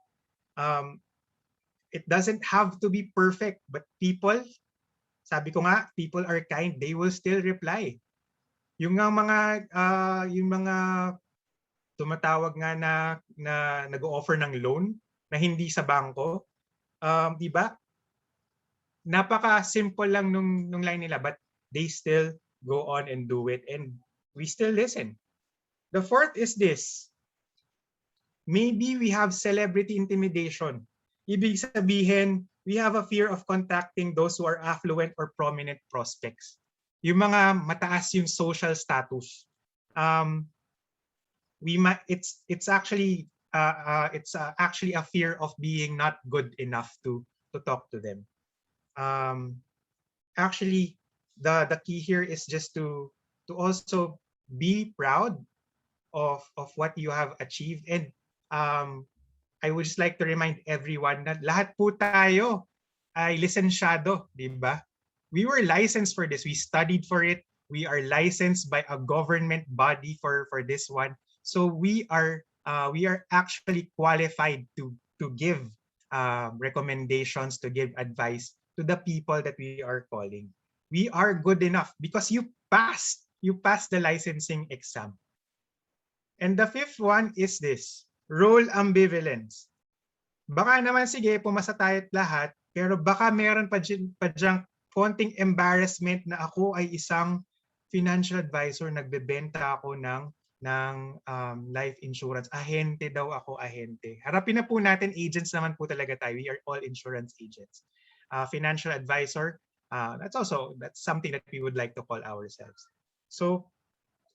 It doesn't have to be perfect, but people, sabi ko nga, people are kind. They will still reply. Yung mga tumatawag nga na nag-o-offer ng loan na hindi sa bangko, di ba? Napaka-simple lang nung line nila, but they still go on and do it, and we still listen. The fourth is this. Maybe we have celebrity intimidation. Ibig sabihin, we have a fear of contacting those who are affluent or prominent prospects. Yung mga mataas yung social status. It's actually a fear of being not good enough to talk to them. Actually, the key here is just to also be proud of what you have achieved, and I would just like to remind everyone that lahat po tayo ay lisensyado, di ba? We were licensed for this. We studied for it. We are licensed by a government body for this one. So we are actually qualified to give recommendations, to give advice to the people that we are calling. We are good enough because you passed the licensing exam. And the fifth one is this. Role ambivalence. Baka naman sige, pumasa tayo't lahat, pero baka meron pa diyang konting embarrassment na ako ay isang financial advisor, nagbebenta ako ng life insurance. Ahente daw ako, ahente. Harapin na po natin, agents naman po talaga tayo. We are all insurance agents. Financial advisor, that's something that we would like to call ourselves. So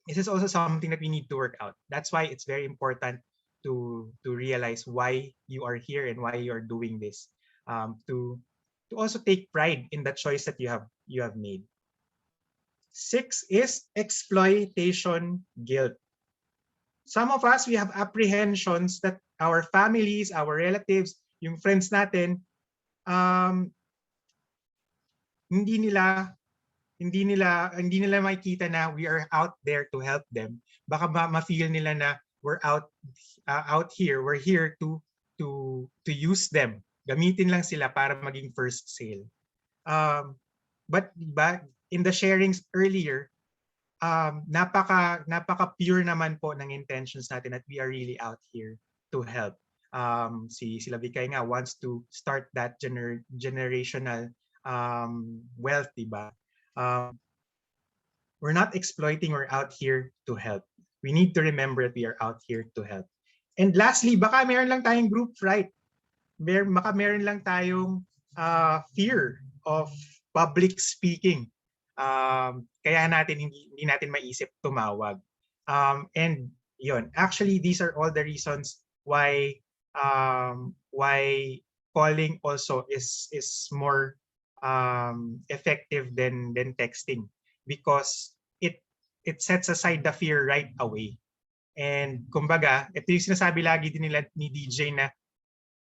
this is also something that we need to work out. That's why it's very important to realize why you are here and why you are doing this. To also take pride in the choice that you have made. 6 is exploitation guilt. Some of us, we have apprehensions that our families, our relatives, yung friends natin, hindi nila makikita na we are out there to help them. Baka ma-feel nila na we're out here. We're here to use them. Gamitin lang sila para maging first sale. But in the sharings earlier, napaka pure naman po ng intentions natin that we are really out here to help. Sila Vikay nga wants to start that generational wealth, diba? We're not exploiting, we're out here to help. We need to remember that we are out here to help. And lastly, baka meron lang tayong group fright. Baka meron lang tayong fear of public speaking. Kaya hindi natin maisip tumawag. And yun, actually, these are all the reasons why calling also is more effective than texting, because it sets aside the fear right away. And kumbaga, ito yung sinasabi lagi din nila ni DJ na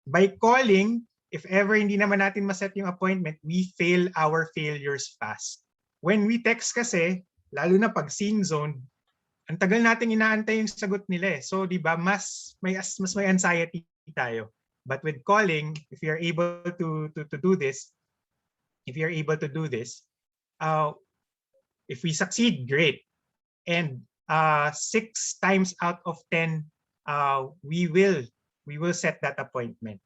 by calling, if ever hindi naman natin maset yung appointment, we fail our failures fast. When we text kasi, lalo na pag scene zone, ang tagal nating inaantay yung sagot nila eh. So, di ba, mas may anxiety tayo. But with calling, if you are able to do this, if we succeed, great. And 6 times out of 10, we will set that appointment.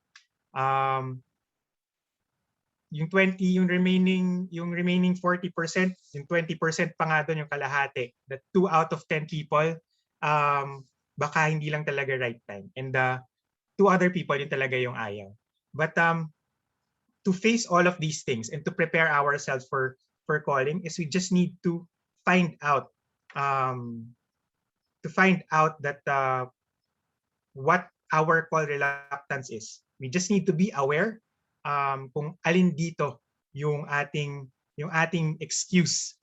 Yung remaining 40%, yung 20% pa nga doon yung kalahati. The 2 out of 10 people, baka hindi lang talaga right time. And the 2 other people yung talaga yung ayaw. But to face all of these things and to prepare ourselves for calling is we just need to find out that what our call reluctance is. We just need to be aware kung alin dito yung ating excuse.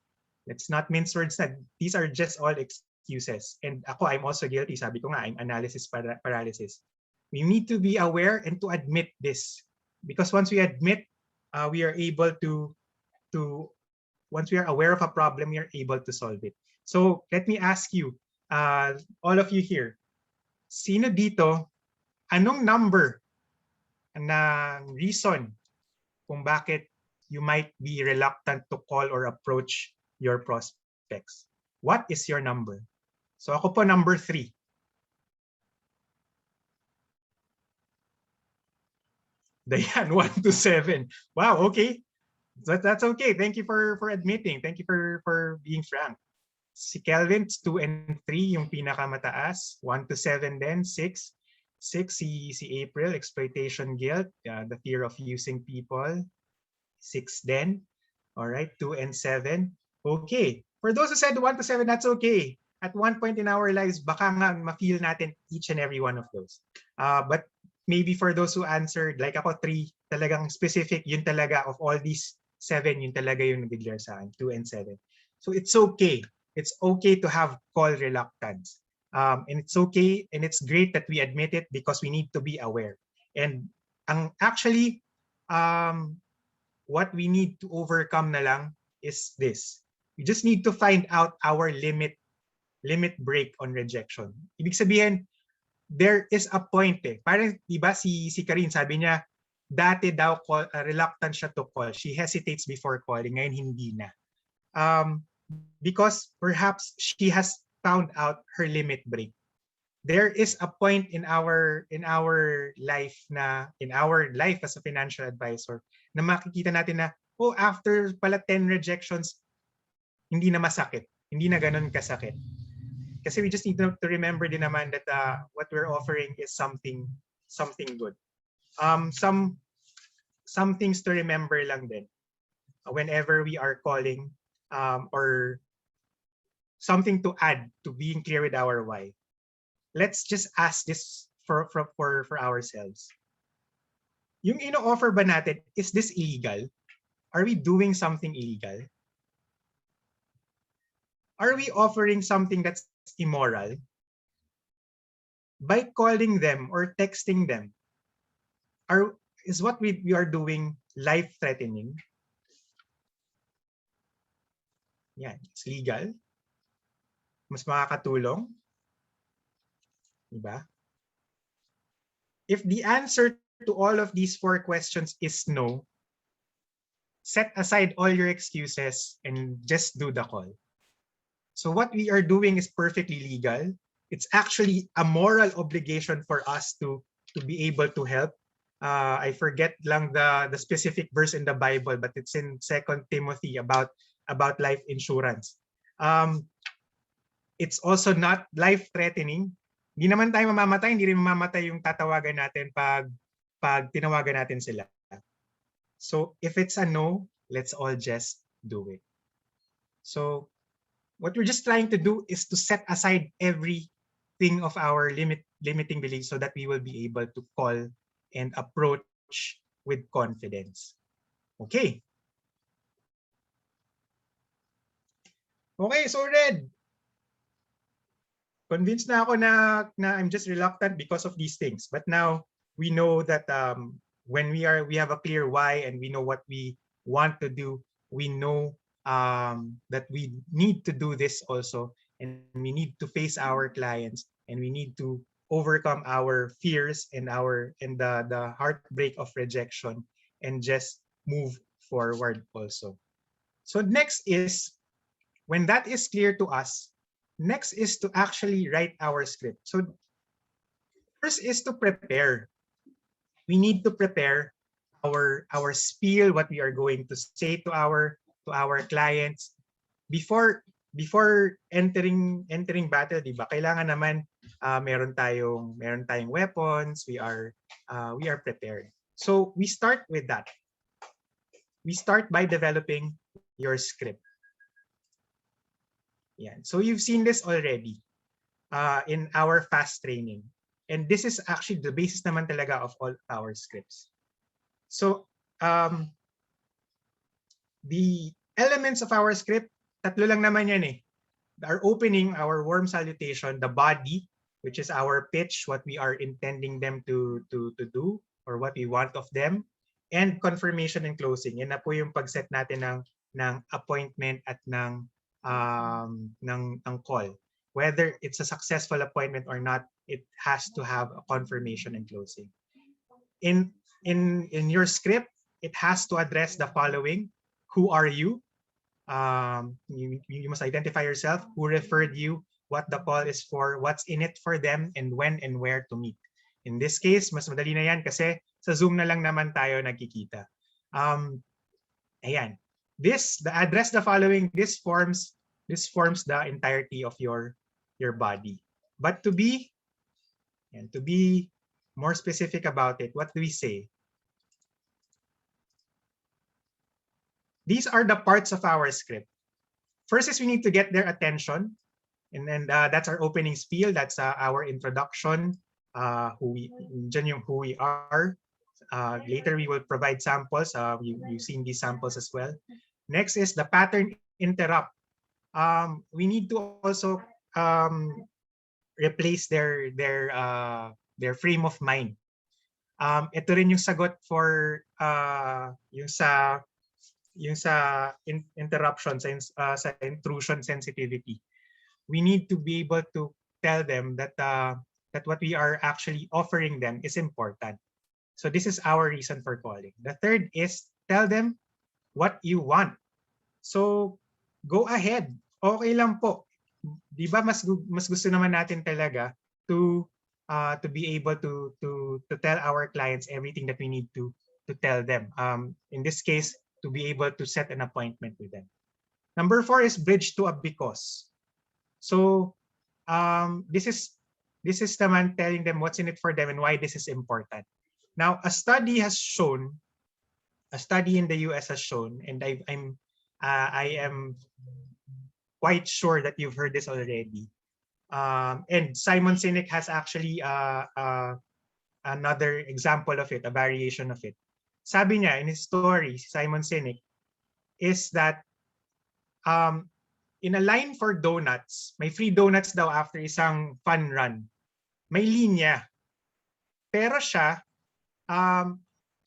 Let's not mince words na these are just all excuses. And ako, I'm also guilty. Sabi ko nga, I'm analysis paralysis. We need to be aware and to admit this. Because once we admit, we are able to once we are aware of a problem, we are able to solve it. So let me ask you, all of you here, sino dito, anong number na reason kung bakit you might be reluctant to call or approach your prospects? What is your number? So ako po number 3. Dayan, 1 to 7. Wow, okay. That's okay. Thank you for admitting. Thank you for being frank. Si Kelvin, 2 and 3 yung pinakamataas. 1 to 7 then, 6. 6 si April, exploitation guilt, the fear of using people. 6 then. All right, 2 and 7. Okay. For those who said 1 to 7, that's okay. At one point in our lives, baka nga ma-feel natin each and every one of those. But maybe for those who answered, like ako 3, talagang specific, yun talaga of all these 7, yun talaga yung nag-declare sa akin, 2 and 7. So it's okay. It's okay to have call reluctance. And it's okay and it's great that we admit it because we need to be aware. And actually, what we need to overcome na lang is this. We just need to find out our limit break on rejection. Ibig sabihin, there is a point eh. Parang, diba si Karine, sabi niya, dati daw reluctant siya to call. She hesitates before calling. Ngayon, hindi na. Because perhaps she has found out her limit break. There is a point in our life as a financial advisor na makikita natin na, oh, after pala 10 rejections, hindi na masakit. Hindi na ganun kasakit. Kasi we just need to remember din naman that what we're offering is something good. Some things to remember lang din whenever we are calling, or something to add to being clear with our why. Let's just ask this for ourselves. Yung ino-offer ba natin, is this illegal? Are we doing something illegal? Are we offering something that's immoral? By calling them or texting them, is what we are doing life-threatening? Yeah, it's legal. Mas makakatulong. Diba? If the answer to all of these 4 questions is no, set aside all your excuses and just do the call. So what we are doing is perfectly legal. It's actually a moral obligation for us to be able to help. I forget lang the specific verse in the Bible, but it's in 2 Timothy about life insurance. It's also not life-threatening. Hindi naman tayo mamamatay, hindi rin mamamatay yung tatawagan natin pag tinawagan natin sila. So if it's a no, let's all just do it. So what we're just trying to do is to set aside everything of our limiting beliefs so that we will be able to call and approach with confidence. Okay. Okay, so Red, convinced na ako na I'm just reluctant because of these things. But now we know that when we have a clear why and we know what we want to do, we know that we need to do this also, and we need to face our clients, and we need to overcome our fears and the heartbreak of rejection and just move forward also. So next is, when that is clear to us, next is to actually write our script. So first is to prepare. We need to prepare our spiel, what we are going to say to our clients before entering battle, di ba? Kailangan naman meron tayong weapons, we are prepared. So we start with that. We start by developing your script. Yeah. So you've seen this already in our fast training. And this is actually the basis naman talaga of all our scripts. So the elements of our script, tatlo lang naman yan eh. Our opening, our warm salutation, the body, which is our pitch, what we are intending them to do or what we want of them, and confirmation and closing. Yan na po yung pag-set natin ng appointment at ng call. Whether it's a successful appointment or not, it has to have a confirmation and closing. In your script, it has to address the following: who are you? You must identify yourself, who referred you, what the call is for, what's in it for them, and when and where to meet. In this case, mas madali na yan kasi sa Zoom na lang naman tayo nagkikita. Ayan. The address the following, this forms the entirety of your body. But to be more specific about it, what do we say? These are the parts of our script. First is we need to get their attention, and then that's our opening spiel. That's our introduction, who we are. Later we will provide samples. You've seen these samples as well. Next is the pattern interrupt. We need to also replace their frame of mind. Ito rin yung sagot for yung sa interruption, sa intrusion sensitivity. We need to be able to tell them that what we are actually offering them is important. So this is our reason for calling. The third is tell them what you want. So go ahead. Okay lang po. Di ba mas gusto naman natin talaga to be able to tell our clients everything that we need to tell them. In this case, to be able to set an appointment with them. Number 4 is bridge to a because. So this is naman telling them what's in it for them and why this is important. Now, a study in the US has shown, and I am quite sure that you've heard this already. And Simon Sinek has actually another example of it, a variation of it. Sabi niya in his story, Simon Sinek, is that in a line for donuts, may free donuts daw after isang fun run. May linya. Pero siya,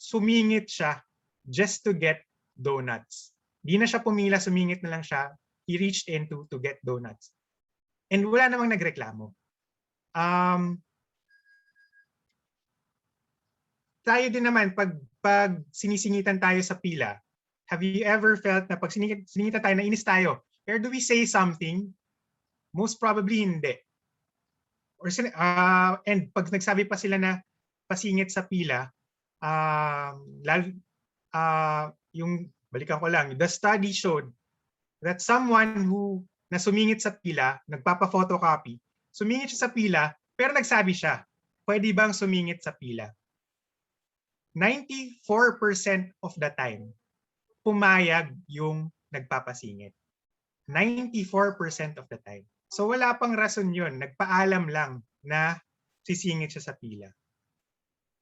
sumingit siya just to get donuts. Di na siya pumila, sumingit na lang siya. He reached in to get donuts. And wala namang nagreklamo. Tayo din naman, pag sinisingitan tayo sa pila, have you ever felt na pag sinisingitan tayo, nainis tayo? Pero do we say something? Most probably hindi. And pag nagsabi pa sila na pasingit sa pila, yung balikan ko lang, the study showed that someone who na sumingit sa pila, nagpapa-photocopy, sumingit siya sa pila, pero nagsabi siya, pwede bang sumingit sa pila? 94% of the time, pumayag yung nagpapasingit. 94% of the time. So wala pang rason yun. Nagpaalam lang na sisingit siya sa pila.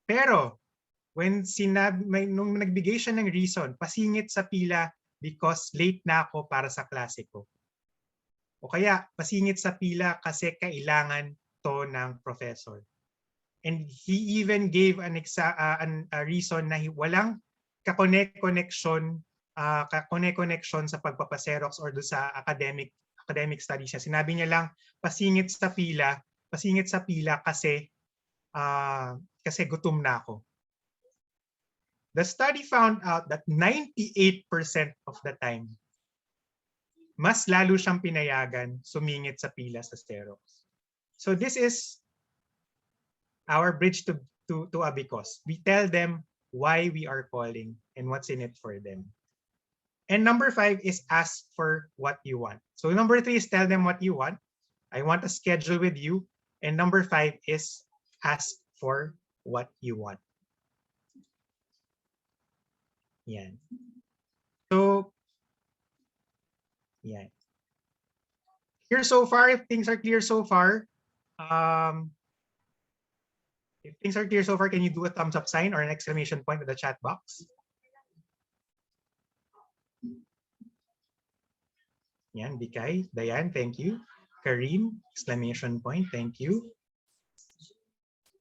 Pero, nung nagbigay siya ng reason, pasingit sa pila because late na ako para sa klase ko. O kaya, pasingit sa pila kasi kailangan to ng professor. And he even gave a reason na walang kakone-connection sa pagpapaserox or do sa academic studies niya. Sinabi niya lang, pasingit sa pila kasi gutom na ako. The study found out that 98% of the time, mas lalo siyang pinayagan sumingit sa pila sa Xerox. So this is our bridge to a because. We tell them why we are calling and what's in it for them. And number 5 is ask for what you want. So number 3 is tell them what you want. I want a schedule with you. And number 5 is ask for what you want. Yan. So, yan. Here so far, if things are clear so far, can you do a thumbs up sign or an exclamation point in the chat box? Yan, Bikay, Dayan, thank you. Karim, exclamation point, thank you.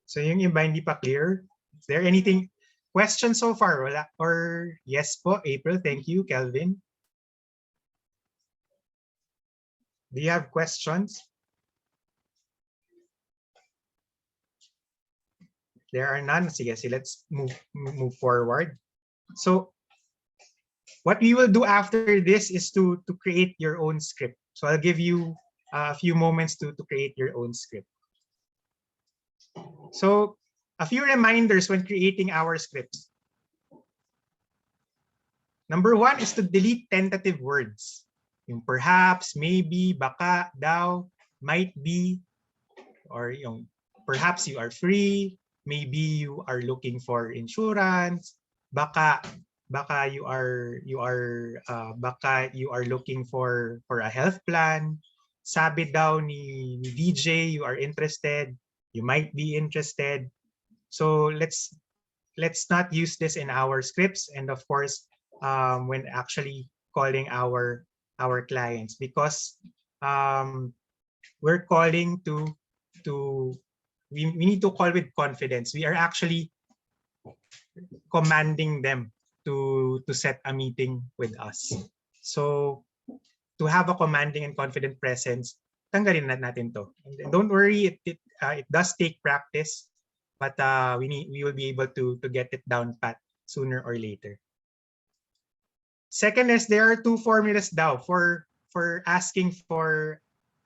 So yung iba hindi pa clear. Is there anything, question so far? Wala? Or yes po, April, thank you. Kelvin? Do you have questions? There are none. Sige, let's move forward. So what we will do after this is to create your own script. So I'll give you a few moments to create your own script. So a few reminders when creating our scripts. Number 1 is to delete tentative words. Yung perhaps, maybe, baka, daw, might be, or yung perhaps you are free, maybe you are looking for insurance, baka you are looking for a health plan, sabi daw ni DJ you are interested, you might be interested. So let's not use this in our scripts and of course when actually calling our clients, because we're calling we need to call with confidence. We are actually commanding them to set a meeting with us. So to have a commanding and confident presence, tanggalin natin to. And don't worry, it does take practice, but we will be able to get it down pat sooner or later. Second is there are 2 formulas daw for asking for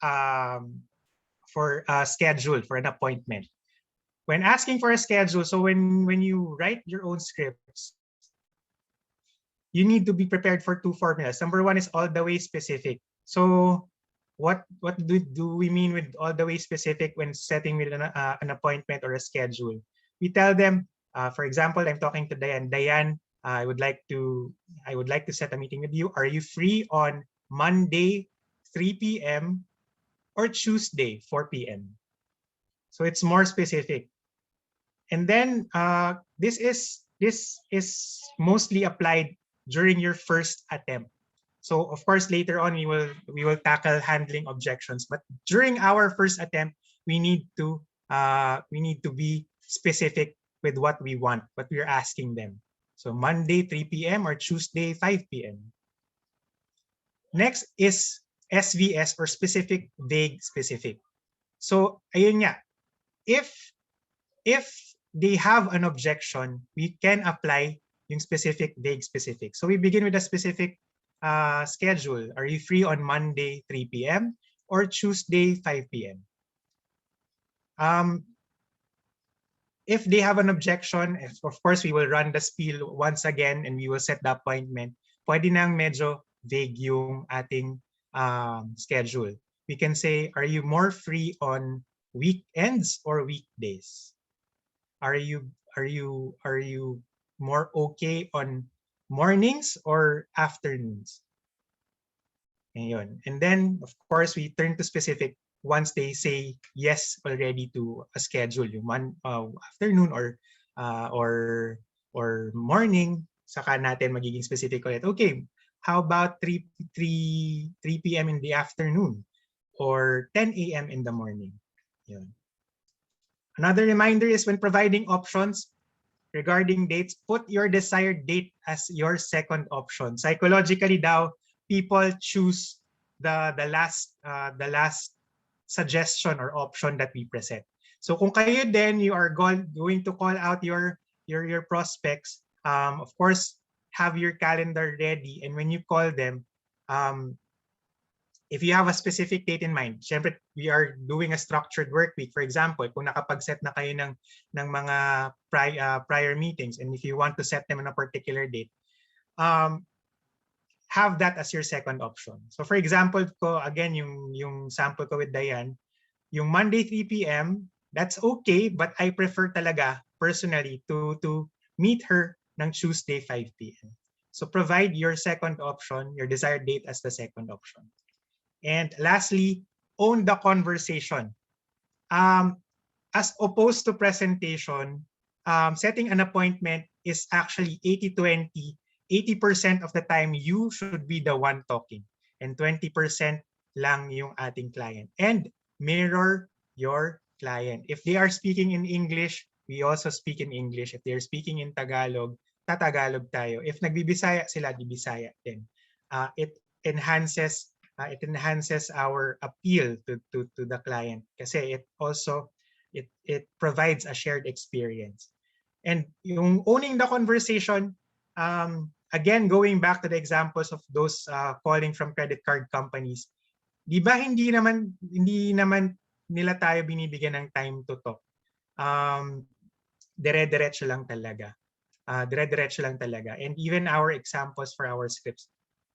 a schedule for an appointment. When asking for a schedule, so when you write your own scripts, you need to be prepared for 2 formulas. Number 1 is all the way specific. So what do we mean with all the way specific when setting with an appointment or a schedule? We tell them, for example, I'm talking to Dayan. Dayan, I would like to set a meeting with you. Are you free on Monday 3 p.m. or Tuesday 4 p.m.? So it's more specific. And then this is mostly applied during your first attempt. So of course later on we will tackle handling objections, but during our first attempt we need to be specific with what we want, what we're asking them. So Monday 3 p.m. or Tuesday 5 p.m. Next is SVS or specific, vague, specific. So ayun nga, if they have an objection, we can apply yung specific, vague, specific. So we begin with a specific schedule. Are you free on Monday 3 p.m. or Tuesday 5 p.m.? If they have an objection, of course we will run the spiel once again and we will set the appointment. Pwede nang medyo vague yung ating schedule. We can say, are you more free on weekends or weekdays? Are you more okay on mornings or afternoons? Ayun. And then, of course, we turn to specific once they say yes already to a schedule, yung afternoon or morning, saka natin magiging specific ulit. Okay, how about 3 p.m. in the afternoon or 10 a.m. in the morning? Yun. Another reminder is when providing options regarding dates, put your desired date as your second option. Psychologically daw, people choose the last suggestion or option that we present. So kung kayo din, you are going to call out your prospects, of course, have your calendar ready, and when you call them, if you have a specific date in mind, syempre we are doing a structured work week. For example, kung nakapag-set na kayo ng mga prior meetings, and if you want to set them on a particular date, have that as your second option. So for example ko, again, yung sample ko with Diane, yung Monday 3 p.m., that's okay, but I prefer talaga personally to meet her ng Tuesday 5 p.m. So provide your second option, your desired date as the second option. And lastly, own the conversation. As opposed to presentation, setting an appointment is actually 80-20. 80% of the time, you should be the one talking. And 20% lang yung ating client. And mirror your client. If they are speaking in English, we also speak in English. If they are speaking in Tagalog, tatagalog tayo. If nagbibisaya sila, dibisaya din. It enhances our appeal to the client kasi it provides a shared experience. And yung owning the conversation, again, going back to the examples of those calling from credit card companies, di ba hindi naman nila tayo binibigyan ng time to talk. Dire-diretso lang talaga. And even our examples for our scripts,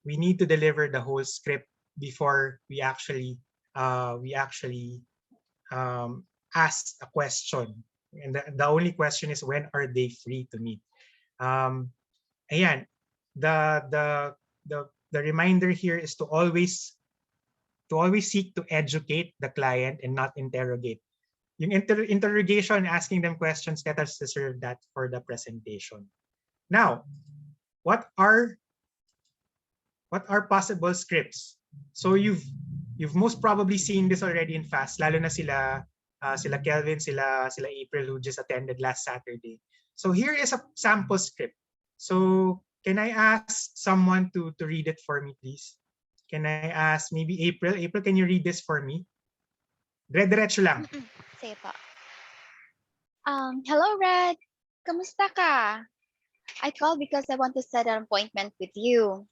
we need to deliver the whole script before we actually ask a question. And the only question is, when are they free to meet? Ayan, the reminder here is to always seek to educate the client and not interrogate. Yung interrogation, asking them questions, let us reserve that for the presentation. Now, what are possible scripts? So you've most probably seen this already in FAST, lalo na sila Kelvin, sila April, who just attended last Saturday. So here is a sample script. So can I ask someone to read it for me, please? Can I ask maybe April? April, can you read this for me? Dire-diretso lang. Sige po. Hello, Red. Kamusta ka? I called because I want to set an appointment with you.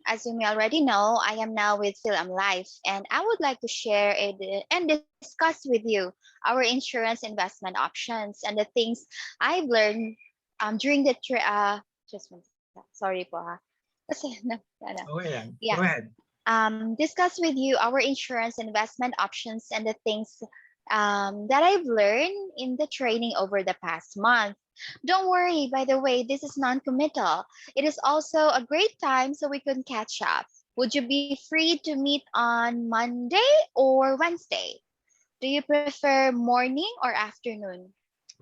As you may already know, I am now with Life, and I would like to share it and discuss with you our insurance investment options and the things I've learned during the just one second. Sorry po ha. Kasi Okay lang. Yeah. Go ahead. Discuss with you our insurance investment options and the things that I've learned in the training over the past month. Don't worry, by the way, this is non-committal. It is also a great time so we can catch up. Would you be free to meet on Monday or Wednesday? Do you prefer morning or afternoon?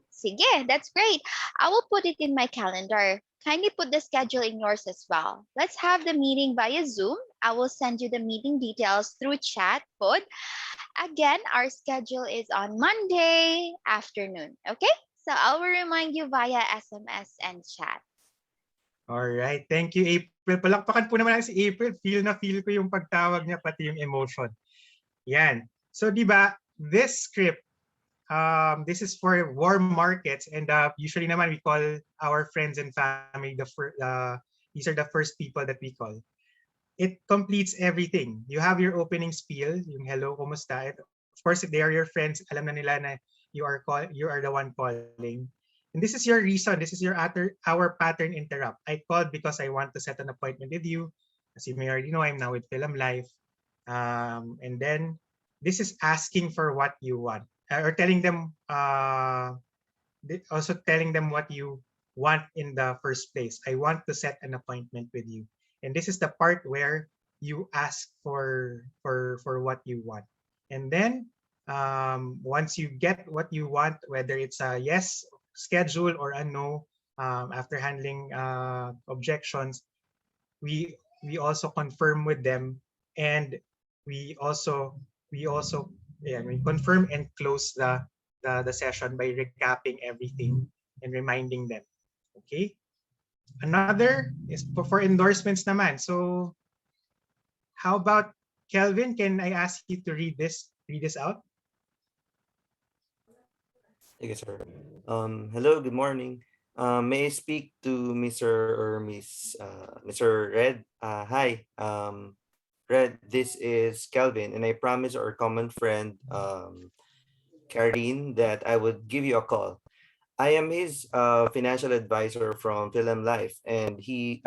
Sige, that's great. I will put it in my calendar. Kindly put the schedule in yours as well. Let's have the meeting via Zoom. I will send you the meeting details through chat. But again, our schedule is on Monday afternoon. Okay? So I will remind you via SMS and chat. All right. Thank you, April. Palakpakan po naman si April. Feel ko yung pagtawag niya, pati yung emotion. Yan. So, di ba, this script, this is for warm markets, and usually naman we call our friends and family these are the first people that we call. It completes everything. You have your opening spiel, yung hello, kumusta? Of course, if they are your friends, alam na nila na you are the one calling. And this is your reason. This is our pattern interrupt. I called because I want to set an appointment with you. As you may already know, I'm now with Life. And then this is asking for what you want, or telling them, also telling them what you want in the first place. I want to set an appointment with you. And this is the part where you ask for what you want. And then once you get what you want, whether it's a yes schedule or a no, after handling objections, we also confirm with them, and we also we confirm and close the session by recapping everything and reminding them. Okay. Another is for endorsements naman. So how about Kelvin? Can I ask you to read this out? Thank you, sir. Hello, good morning. May I speak to Mr. or Miss Mr. Red? Hi, Red. This is Kelvin, and I promised our common friend, Karine, that I would give you a call. I am his financial advisor from Film Life, and she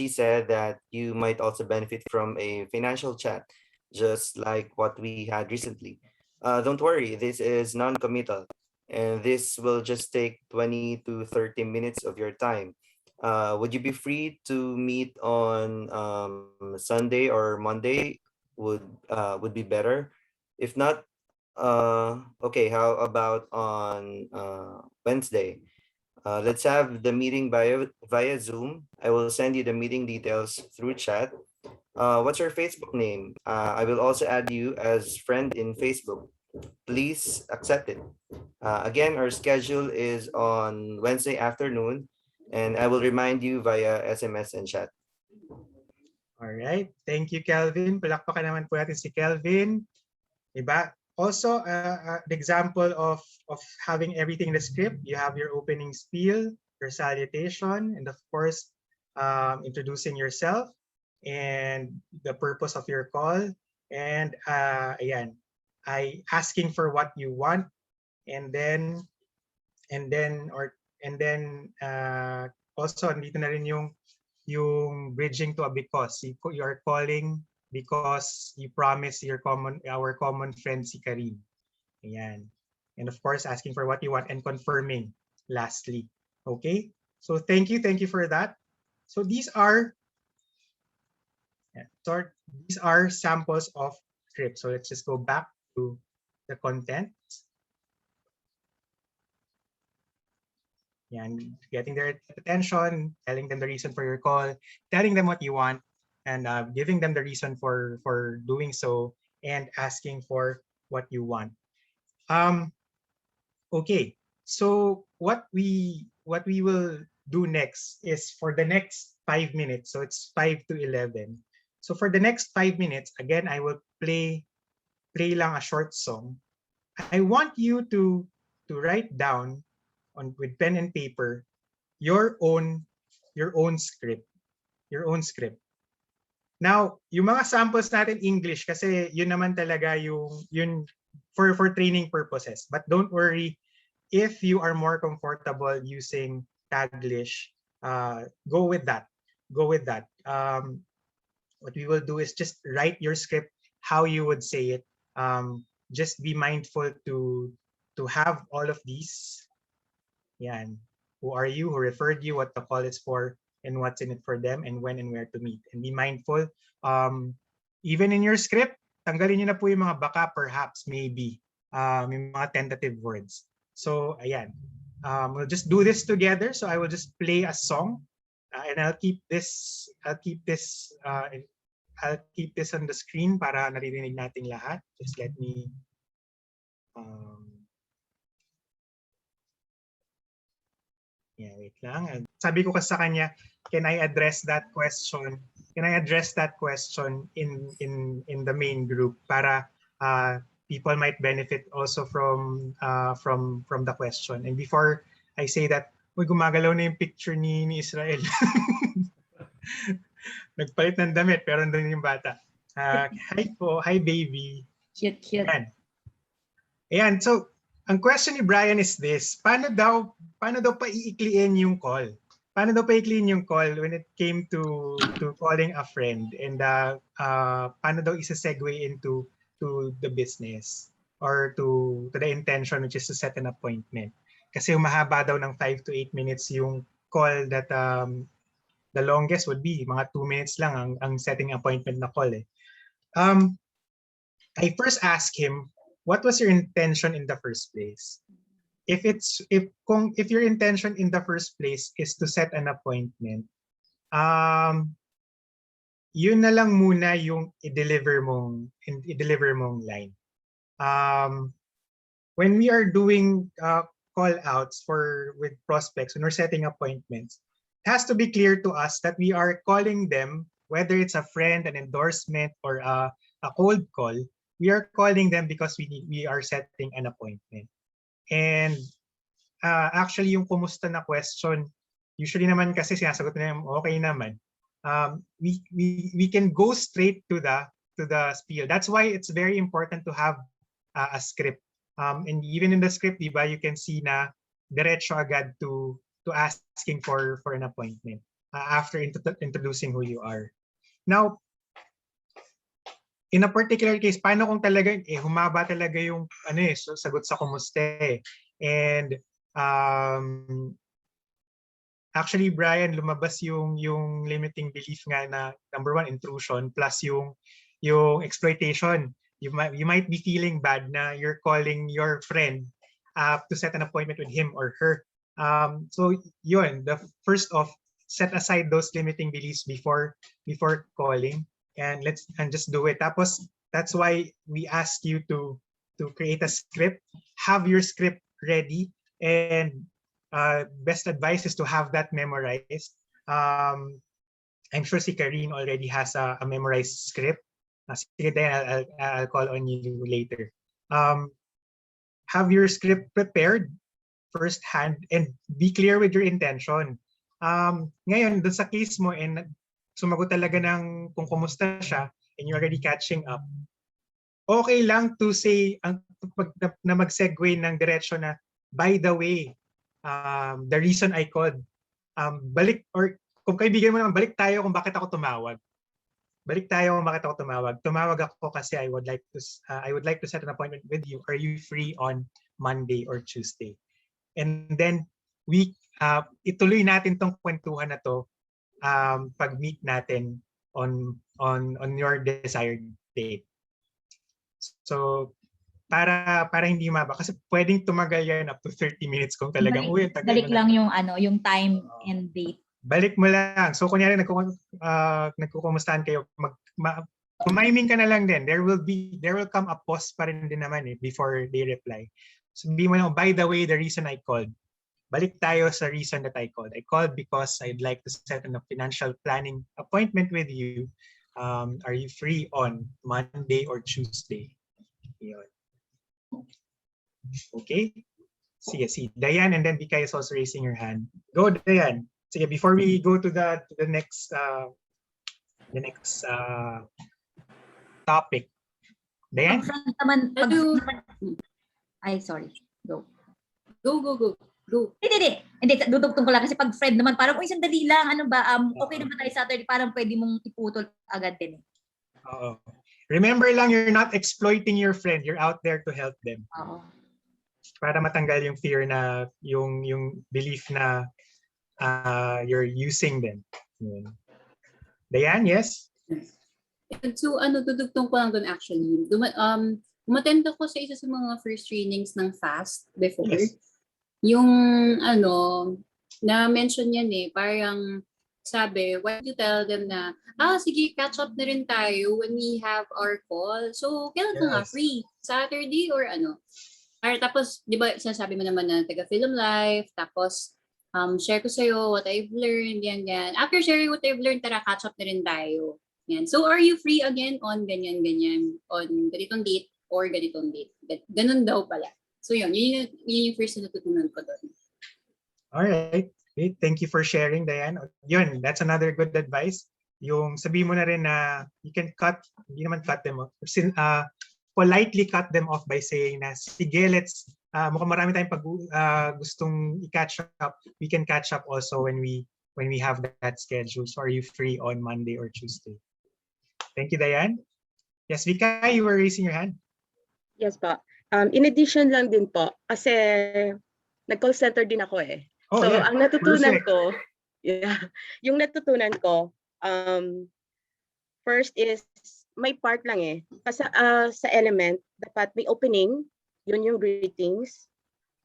said that you might also benefit from a financial chat, just like what we had recently. Don't worry, this is non-committal, and this will just take 20 to 30 minutes of your time. Would you be free to meet on Sunday or Monday? Would be better. If not, okay, how about on Wednesday? Let's have the meeting via Zoom. I will send you the meeting details through chat. What's your Facebook name? I will also add you as friend in Facebook. Please accept it. Again, our schedule is on Wednesday afternoon, and I will remind you via SMS and chat. All right. Thank you, Kelvin. Palakpakan naman po natin si Kelvin. Diba? Also, the example of having everything in the script, you have your opening spiel, your salutation, and of course, introducing yourself and the purpose of your call. And ayan, asking for what you want, and then also andito na rin yung bridging to a because. You are calling because you promise our common friend si Karin. Ayan. And of course, asking for what you want and confirming lastly. Okay? So thank you for that. So these are samples of scripts. So let's just go back to the content. Yan, getting their attention, telling them the reason for your call, telling them what you want, and giving them the reason for doing so, and asking for what you want. Okay, so what we will do next is for the next 5 minutes. So it's 5 to 11. So for the next 5 minutes, again, I will play lang a short song. I want you to write down with pen and paper your own script. Now, yung mga samples natin English kasi yun naman talaga yun for training purposes. But don't worry, if you are more comfortable using Taglish, go with that. What we will do is just write your script how you would say it. Just be mindful to have all of these. Yan. Who are you? Who referred you? What the call is for? And what's in it for them? And when and where to meet? And be mindful. Even in your script, tanggalin nyo na po yung mga baka, perhaps, maybe. Yung mga tentative words. So, ayan. We'll just do this together. So I will just play a song. And I'll keep this on the screen para naririnig nating lahat. Just let me yeah, wait lang. Sabi ko kasi sa kanya, can I address that question? Can I address that question in the main group para people might benefit also from the question. And before I say that, gumagalaw na yung picture ni Israel. Nagpalit ng damit pero nandun yung bata. Hi po, hi baby. Cute. Ayan, so ang question ni Brian is this, paano daw paiikliin yung call? paano daw pa-clean yung call when it came to calling a friend, and paano daw isa-segue into the business or to the intention, which is to set an appointment. Kasi mahaba daw ng 5 to 8 minutes yung call that the longest would be mga 2 minutes lang ang setting appointment na call eh. I first asked him, what was your intention in the first place? If your intention in the first place is to set an appointment, yun na lang muna yung i-deliver mong line. When we are doing call outs with prospects, when we're setting appointments, it has to be clear to us that we are calling them, whether it's a friend, an endorsement, or a cold call. We are calling them because we are setting an appointment. And actually, yung kumusta na question, usually naman kasi sinasagot na yung okay naman. We can go straight to the spiel. That's why it's very important to have a script. And even in the script, diba, you can see na diretso agad to asking for an appointment after introducing who you are. Now, in a particular case, paano kung talaga humaba talaga yung sagot sa kumusta eh. And actually, Brian, lumabas yung limiting belief nga na number 1, intrusion, plus yung exploitation. You might be feeling bad na you're calling your friend to set an appointment with him or her. So yun, the first off, set aside those limiting beliefs before calling, and just do it. Tapos that's why we ask you to create a script, have your script ready, and best advice is to have that memorized. I'm sure si Karine already has a memorized script. Sige, then I'll call on you later. Have your script prepared firsthand and be clear with your intention. Ngayon, dun sa case mo, and sumagot talaga ng kung kumusta siya, and you're already catching up, okay lang to say, na mag-segue ng diretso na, by the way, the reason I called, balik, or kung kaibigan mo naman, balik tayo kung bakit ako tumawag. Tumawag ako kasi I would like to set an appointment with you. Are you free on Monday or Tuesday? And then ituloy natin tong kwentuhan na to pag-meet natin on your desired date. So para hindi maba, kasi pwedeng tumagal yan up to 30 minutes kung talagang balik lang yung time and date. Balik mo lang. So kunyari nagkukumustahan kayo, kumiming ka na lang din. There will come a pause pa rin din naman before they reply. So sabihin mo lang, by the way, the reason I called. Balik tayo sa reason that I called. I called because I'd like to set a financial planning appointment with you. Are you free on Monday or Tuesday? Yun. Okay? Sige, si Diane, and then Bika is also raising your hand. Go, Diane. Sige, before we go to the next topic. Diane? Upfront naman, ay, sorry. Go. Hindi, dudugtong ko lang kasi pag friend naman, parang, sandali lang, okay naman tayo Saturday, parang pwede mong iputol agad din. Oo. Remember lang, you're not exploiting your friend. You're out there to help them. Oo. Para matanggal yung fear na, yung belief na you're using them. Diane, yes? So, dudugtong ko lang doon actually. Umattend ako sa isa sa mga first trainings ng FAST before. Yes. Yung, na-mention yan parang sabi, why do you tell them na, sige, catch up na rin tayo when we have our call. So, kailan ka nga free? Saturday or ano? Or tapos, di ba, sinasabi mo naman na taga-film life, tapos, share ko sa'yo what I've learned, yan. After sharing what I've learned, tara, catch up na rin tayo. Yan. So, are you free again on ganyan, on ganitong date or ganitong date? Ganun daw pala. So, yun yung first na natutunan ko doon. Alright. Okay. Thank you for sharing, Diane. Yun, that's another good advice. Yung sabi mo na rin na you can hindi naman cut them off. Politely cut them off by saying na, sige, mukhang marami tayong gustong i-catch up. We can catch up also when we when we have that schedule. So are you free on Monday or Tuesday? Thank you, Diane. Yes, Vika, you were raising your hand. Yes po. In addition lang din po, kasi nag-call center din ako eh. Oh, So yeah. ang natutunan Perfect. ko, yung natutunan ko, first is may part lang eh. Kasi sa element, dapat may opening, yun yung greetings,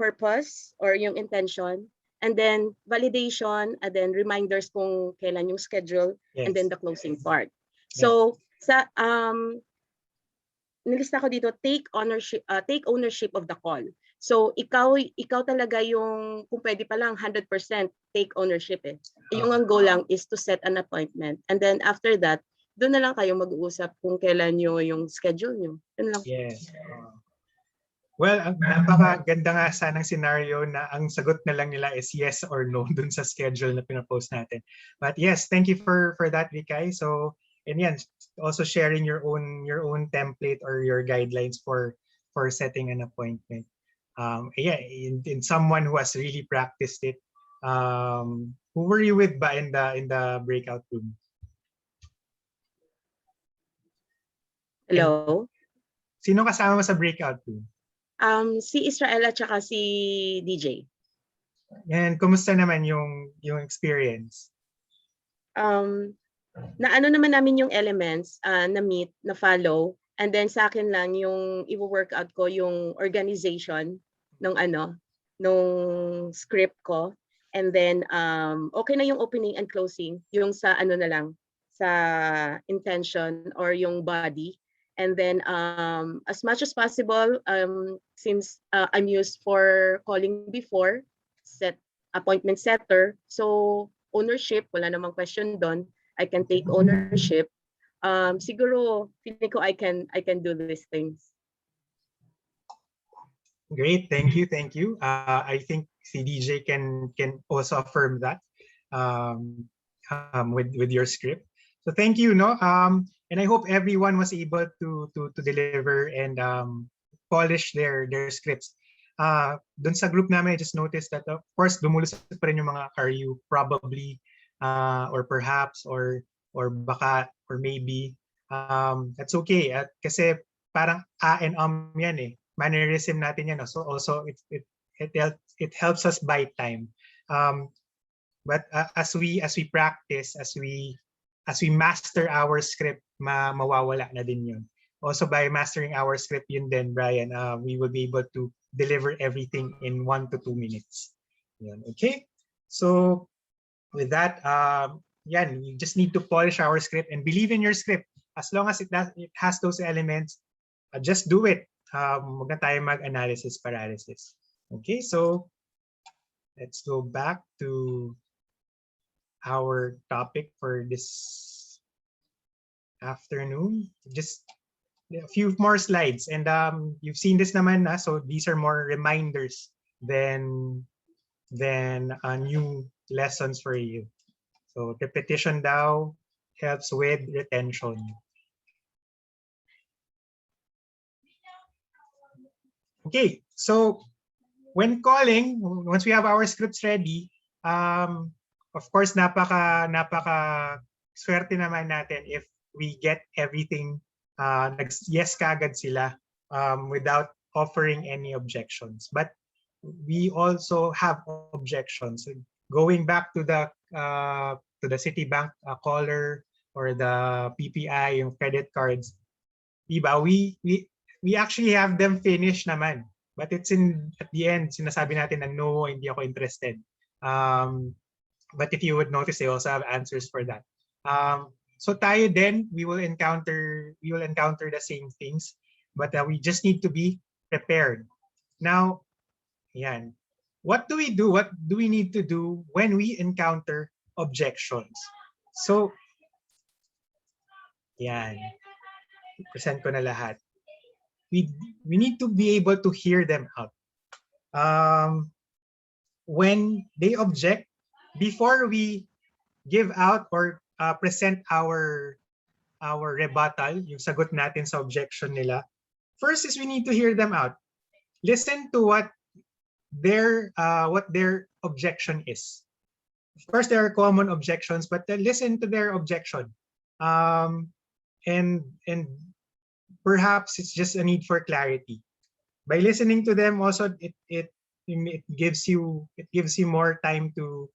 purpose or yung intention, and then validation, and then reminders kung kailan yung schedule, and then the closing part. So sa nilista ko dito, take ownership of the call. So ikaw talaga yung kung pwede pa lang 100% take ownership eh. Yung ang goal lang is to set an appointment, and then after that doon na lang kayo mag-uusap kung kailan nyo yung schedule nyo. Yun lang. Yes. Well, ang napakaganda nga sanang scenario na ang sagot na lang nila is yes or no dun sa schedule na pinapost natin. But yes, thank you for that, Vikay. So, and yan, also sharing your own template or your guidelines for setting an appointment. Yeah, in someone who has really practiced it. Who were you with ba in the breakout room? Hello? Sino kasama mo sa breakout room? Si Israel at saka si DJ. And kumusta naman yung experience? Na ano naman namin yung elements na meet, na follow, and then sa akin lang yung i-workout ko yung organization ng nung script ko, and then okay na yung opening and closing, yung sa ano na lang, sa intention or yung body. And then as much as possible, since I'm used for calling before, set appointment setter, so ownership, wala namang question doon. I can take ownership. Siguro feeling ko I can do these things. Great, thank you. I think CDJ can also affirm that with your script. So thank you, no. And I hope everyone was able to deliver and polish their scripts. Dun sa group namin, I just noticed that of course dumulusot pa rin yung mga are you, probably, or perhaps, or baka, or maybe. That's okay. Kasi parang and yan eh. Mannerism natin yan. So also it helps us buy time. But as we practice, as we master our script, mawawala na din yun. Also by mastering our script, yun din, Brian, we will be able to deliver everything in 1 to 2 minutes. Yun, okay? So with that, you just need to polish our script and believe in your script. As long as it has those elements, just do it. Huwag na tayo mag-analysis paralysis. Okay, so let's go back to our topic for this afternoon. Just a few more slides, and you've seen this naman na, so these are more reminders than new lessons for you. So repetition daw helps with retention. Okay, so when calling, once we have our scripts ready, of course, napaka swerte naman natin if we get everything, yes kagad sila without offering any objections. But we also have objections. Going back to the Citibank caller or the PPI, yung credit cards, diba? We actually have them finish naman. But it's at the end, sinasabi natin na no, hindi ako interested. But if you would notice, they also have answers for that. So tayo din, we will encounter the same things, but we just need to be prepared. Now, yan. What do we do? What do we need to do when we encounter objections? So, yan. Present ko na lahat. We need to be able to hear them out. When they object, before we give out or present our rebuttal, yung sagot natin sa objection nila, first is we need to hear them out. Listen to what their objection is. Of course, there are common objections, but listen to their objection. And perhaps it's just a need for clarity. By listening to them, also it gives you more time to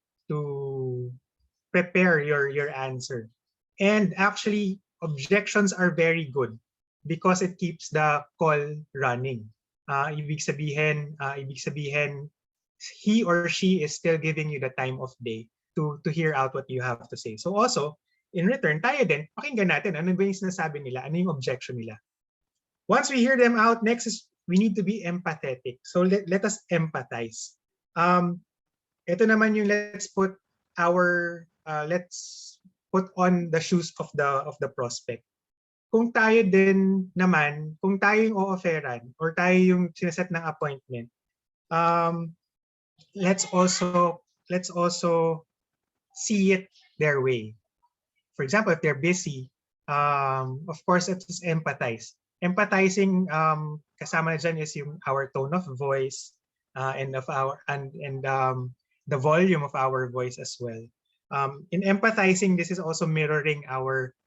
prepare your answer. And actually, objections are very good because it keeps the call running. Ibig sabihin, he or she is still giving you the time of day to hear out what you have to say. So also, in return, tayo din, pakinggan natin ano ba yung sinasabi nila, ano yung objection nila. Once we hear them out, next is we need to be empathetic. So let us empathize. Ito naman yung let's put on the shoes of the prospect. Kung tayo din naman, kung tayo yung o-offeran or tayo yung sineset ng appointment, let's also see it their way. For example, if they're busy, of course, let's empathize. Empathizing, kasama na dyan is our tone of voice and the volume of our voice as well. In empathizing, this is also mirroring our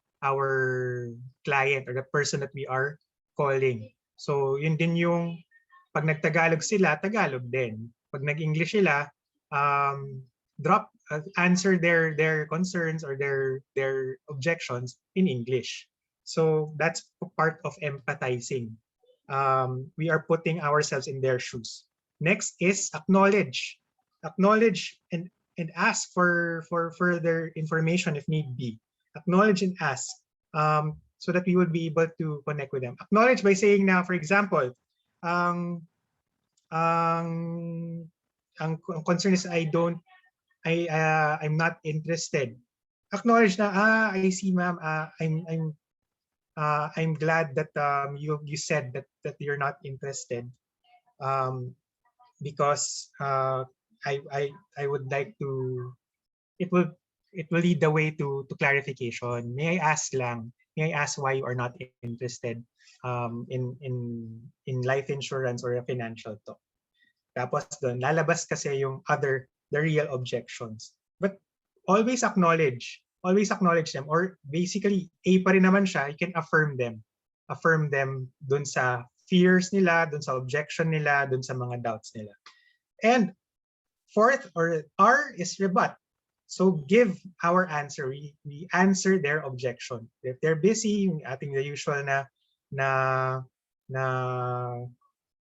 client or the person that we are calling. So yun din yung pag nagtagalog sila, Tagalog din. Pag nag-English sila, answer their concerns or their objections in English. So that's part of empathizing. We are putting ourselves in their shoes. Next is acknowledge. Acknowledge and ask for further information if need be. Acknowledge and ask so that we would be able to connect with them. Acknowledge by saying now, for example, ang concern is I'm not interested. Acknowledge na I see ma'am, I'm glad that you said that you're not interested, because I would like to. It will lead the way to clarification. May I ask why you are not interested in life insurance or a financial talk? Tapos doon lalabas kasi yung the real objections. But always acknowledge them, or basically A pa rin naman siya, you can affirm them dun sa fears nila, dun sa objection nila, dun sa mga doubts nila. And fourth, or R, is rebut. So give our answer. We answer their objection. If they're busy, ating the usual na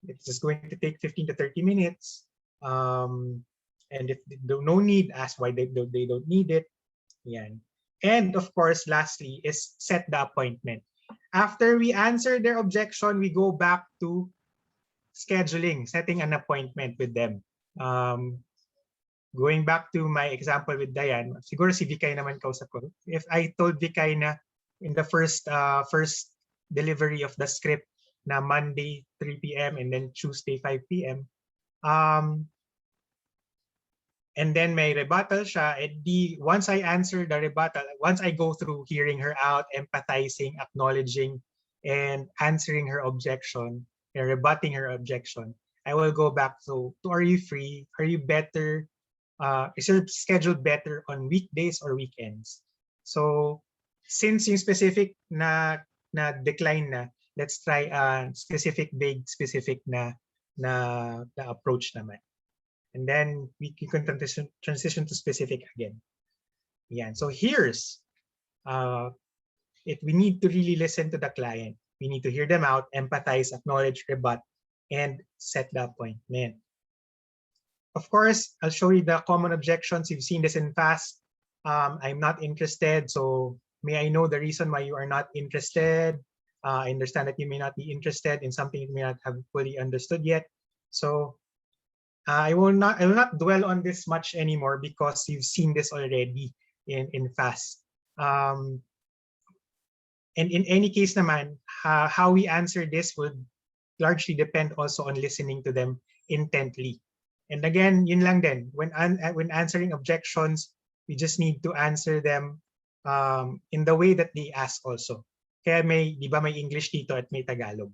it's just going to take 15 to 30 minutes. And if no need, ask why they don't need it. Yan. And of course, lastly, is set the appointment. After we answer their objection, we go back to scheduling, setting an appointment with them. Going back to my example with Diane, siguro si Vikay naman kausap ko. If I told Vikay na in the first delivery of the script na Monday 3 p.m. and then Tuesday 5 p.m. And then may rebuttal siya, and once I answer the rebuttal, once I go through hearing her out, empathizing, acknowledging, and answering her objection, and rebutting her objection, I will go back to are you free? Are you better? Is your schedule better on weekdays or weekends? So since yung specific na decline na, let's try a specific, vague, specific na approach naman. And then we can transition to specific again. Yeah. So here's we need to really listen to the client. We need to hear them out, empathize, acknowledge, rebut, and set the appointment. Of course, I'll show you the common objections. You've seen this in FAST. I'm not interested. So may I know the reason why you are not interested? I understand that you may not be interested in something you may not have fully understood yet. So I will not dwell on this much anymore because you've seen this already in FAST. And in any case naman, how we answer this would largely depend also on listening to them intently. And again, yun lang din. When answering objections, we just need to answer them in the way that they ask also. Kaya di ba may English dito at may Tagalog.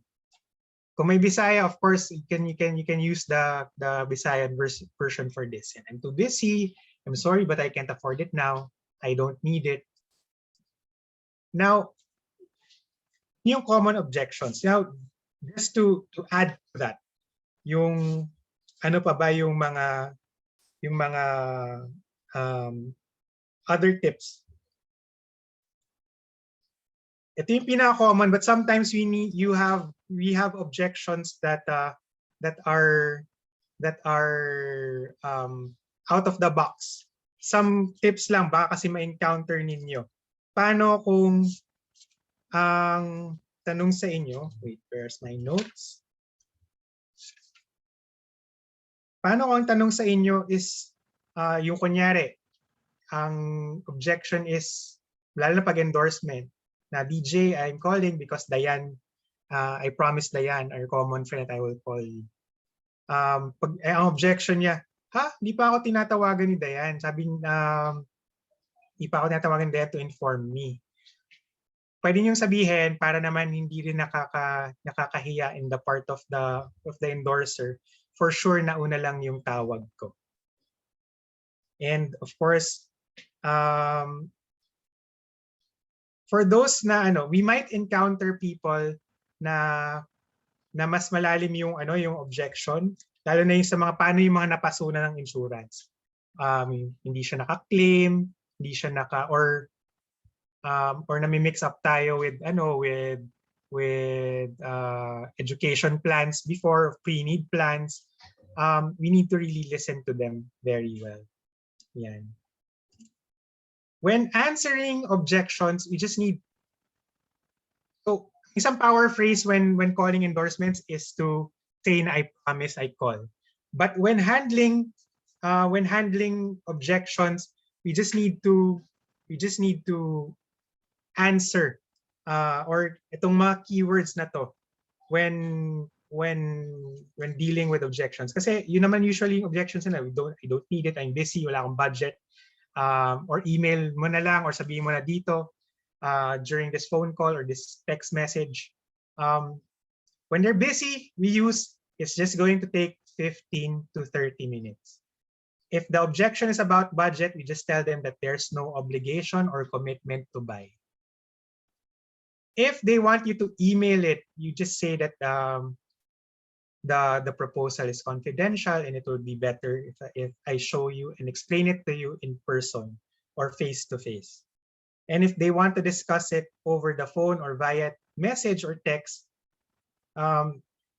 Kung may Bisaya, of course, you can use the Visayan version for this. And I'm too busy. I'm sorry, but I can't afford it now. I don't need it. Now, yung common objections. Now, just to add to that, yung ano pa ba yung mga other tips. Ito yung pinaka-common, but sometimes we have objections that are out of the box. Some tips lang baka kasi ma-encounter ninyo. Paano kung ang tanong sa inyo, wait, where's my notes? Paano kung ang tanong sa inyo is yung kunyari, ang objection is, lalo na pag-endorsement, na DJ, I'm calling because Dayan, I promised Dayan, our common friend, I will call you. Ang objection niya, di pa ako tinatawagan ni Dayan. Sabi, di pa ako tinatawagan ni Dayan to inform me. Pwede niyong sabihin para naman hindi rin nakakahiya in the part of the endorser. For sure, nauna lang yung tawag ko. And of course, for those na we might encounter people na mas malalim yung yung objection, lalo na yung sa mga paano yung mga napasunan ng insurance. Hindi siya naka-claim, hindi siya or nami-mix up tayo with education plans before, pre-need plans. We need to really listen to them very well. Yan. When answering objections, we just need, so isang power phrase when calling endorsements is to say na I promise, I call. But when handling objections, we just need to answer or itong mga keywords na to when dealing with objections. Kasi yun naman usually yung objections na I don't need it, I'm busy, wala akong budget. Or email mo na lang or sabihin mo na dito during this phone call or this text message. When they're busy, we use it's just going to take 15 to 30 minutes. If the objection is about budget, we just tell them that there's no obligation or commitment to buy. If they want you to email it, you just say that the proposal is confidential and it will be better if I show you and explain it to you in person or face to face. And if they want to discuss it over the phone or via message or text,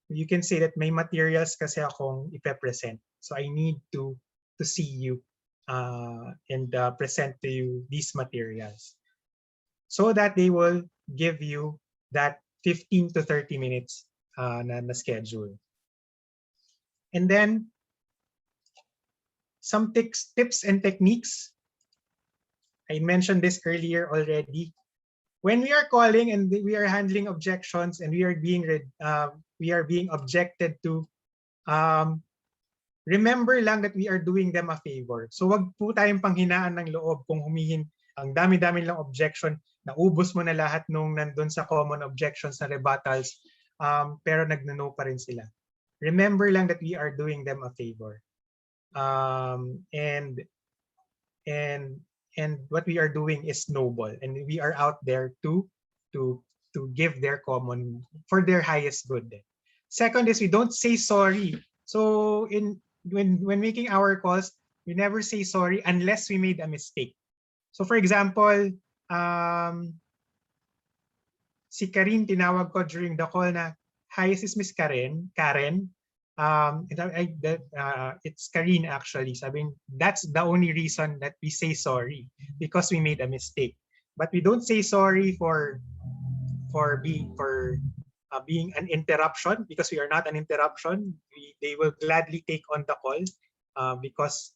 you can say that may materials kasi akong ipe-present. So I need to see you and present to you these materials so that they will give you that 15 to 30 minutes na schedule. And then some tips and techniques. I mentioned this earlier already. When we are calling and we are handling objections and we are being objected to, remember lang that we are doing them a favor. So wag po tayong panghinaan ng loob kung humihin ang dami-dami lang objection, naubos mo na lahat nung nandun sa common objections na rebuttals, pero nagno-no pa rin sila. Remember lang that we are doing them a favor. And what we are doing is noble, and we are out there to give their common for their highest good. Second is we don't say sorry. So when making our calls, we never say sorry unless we made a mistake. So for example, si Karin, tinawag ko during the call na, hi, this is Miss Karen. It's Karin actually. Sabing, that's the only reason that we say sorry, because we made a mistake. But we don't say sorry for being an interruption, because we are not an interruption. They will gladly take on the call because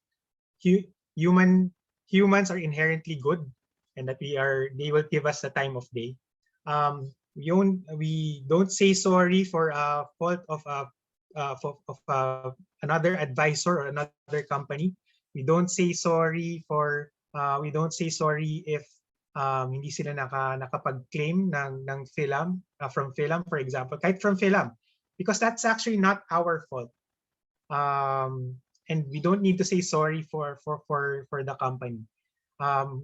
humans are inherently good, and that they will give us the time of day. We don't say sorry for a fault of another advisor or another company. We don't say sorry if hindi sila nakapag-claim ng PhilAm, from PhilAm, for example. Kahit from PhilAm, because that's actually not our fault. And we don't need to say sorry for the company.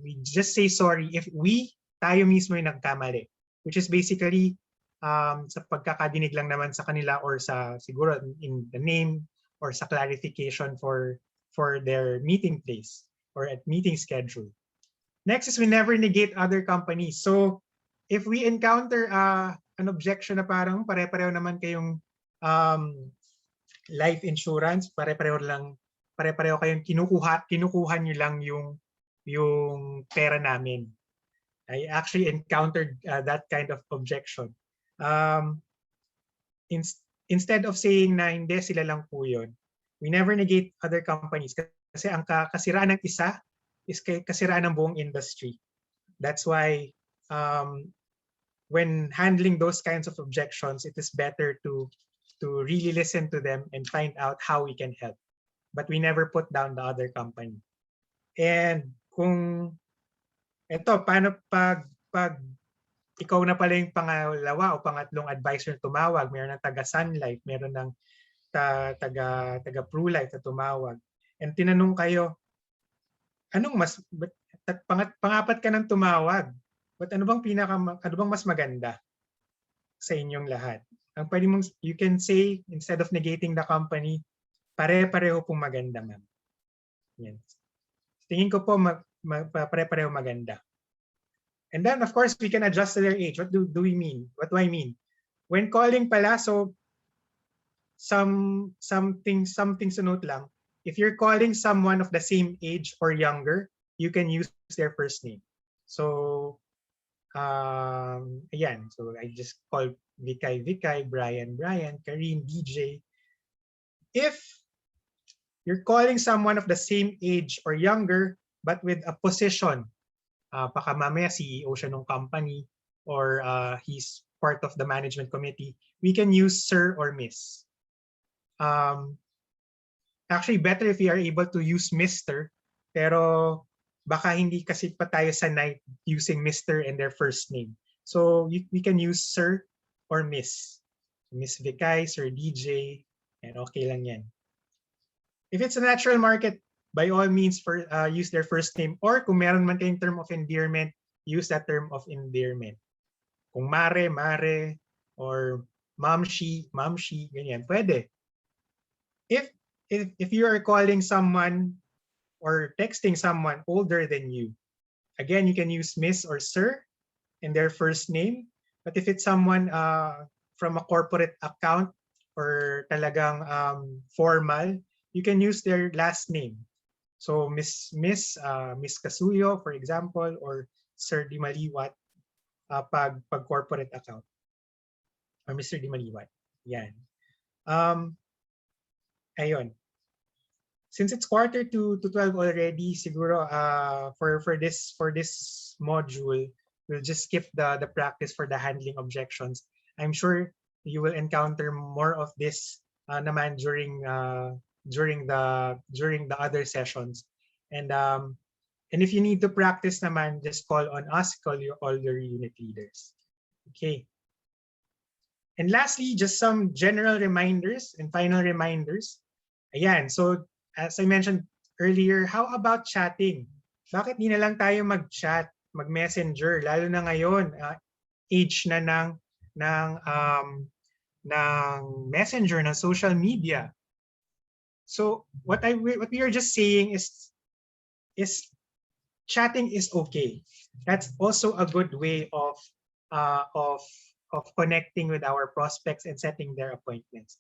We just say sorry if tayo mismo yung nagkamali, which is basically sa pagkakadinig lang naman sa kanila or sa siguro in the name or sa clarification for their meeting place or at meeting schedule. Next is we never negate other companies. So if we encounter an objection na parang pare-pareho naman kayong life insurance, pare-pareho kayong kinukuha niyo lang yung pera namin. I actually encountered that kind of objection. Instead of saying na hindi sila lang po yun, we never negate other companies kasi ang kasiraan ng isa is kasiraan ng buong industry. That's why when handling those kinds of objections, it is better to really listen to them and find out how we can help. But we never put down the other company. And kung paano pag ikaw na pala yung pangalawa o pangatlong advisor na tumawag, meron ng taga Sun Life, meron ng taga Pru Life na tumawag, and tinanong kayo, pangapat ka nang tumawag, but ano bang mas maganda sa inyong lahat? Ang pwede mong, you can say, instead of negating the company, pare-pareho pong maganda, ma'am. Yan. Tingin ko po pare-pareho maganda. And then, of course, we can adjust to their age. What do we mean? What do I mean? When calling pala, so something to note lang. If you're calling someone of the same age or younger, you can use their first name. So, ayan. So I just call Vikay, Brian, Karim, DJ. If you're calling someone of the same age or younger, but with a position, baka mamaya CEO siya ng company or he's part of the management committee, we can use sir or miss. Actually, better if we are able to use Mr. Pero baka hindi kasi pa tayo sanay using Mr. and their first name. So we can use sir or miss. Miss Vikay, Sir DJ, and okay lang yan. If it's a natural market, by all means, use their first name. Or kung meron man kayong term of endearment, use that term of endearment. Kung mare, or mamshi, ganyan, pwede. If you are calling someone or texting someone older than you, again, you can use miss or sir in their first name. But if it's someone from a corporate account or talagang formal, you can use their last name. So Miss Casuyo, for example, or Sir Di Maliwat pag corporate account. Or Mr. Di Maliwat. Yan. Ayun. Since it's 11:45 already, siguro for this module, we'll just skip the practice for the handling objections. I'm sure you will encounter more of this naman during the other sessions. And if you need to practice naman, just call on us, call all your unit leaders. Okay. And lastly, just some general reminders and final reminders. Ayan, so as I mentioned earlier, how about chatting? Bakit di na lang tayo mag-chat, mag-messenger, lalo na ngayon, age na ng messenger, ng social media. So what we are just saying is chatting is okay. That's also a good way of connecting with our prospects and setting their appointments.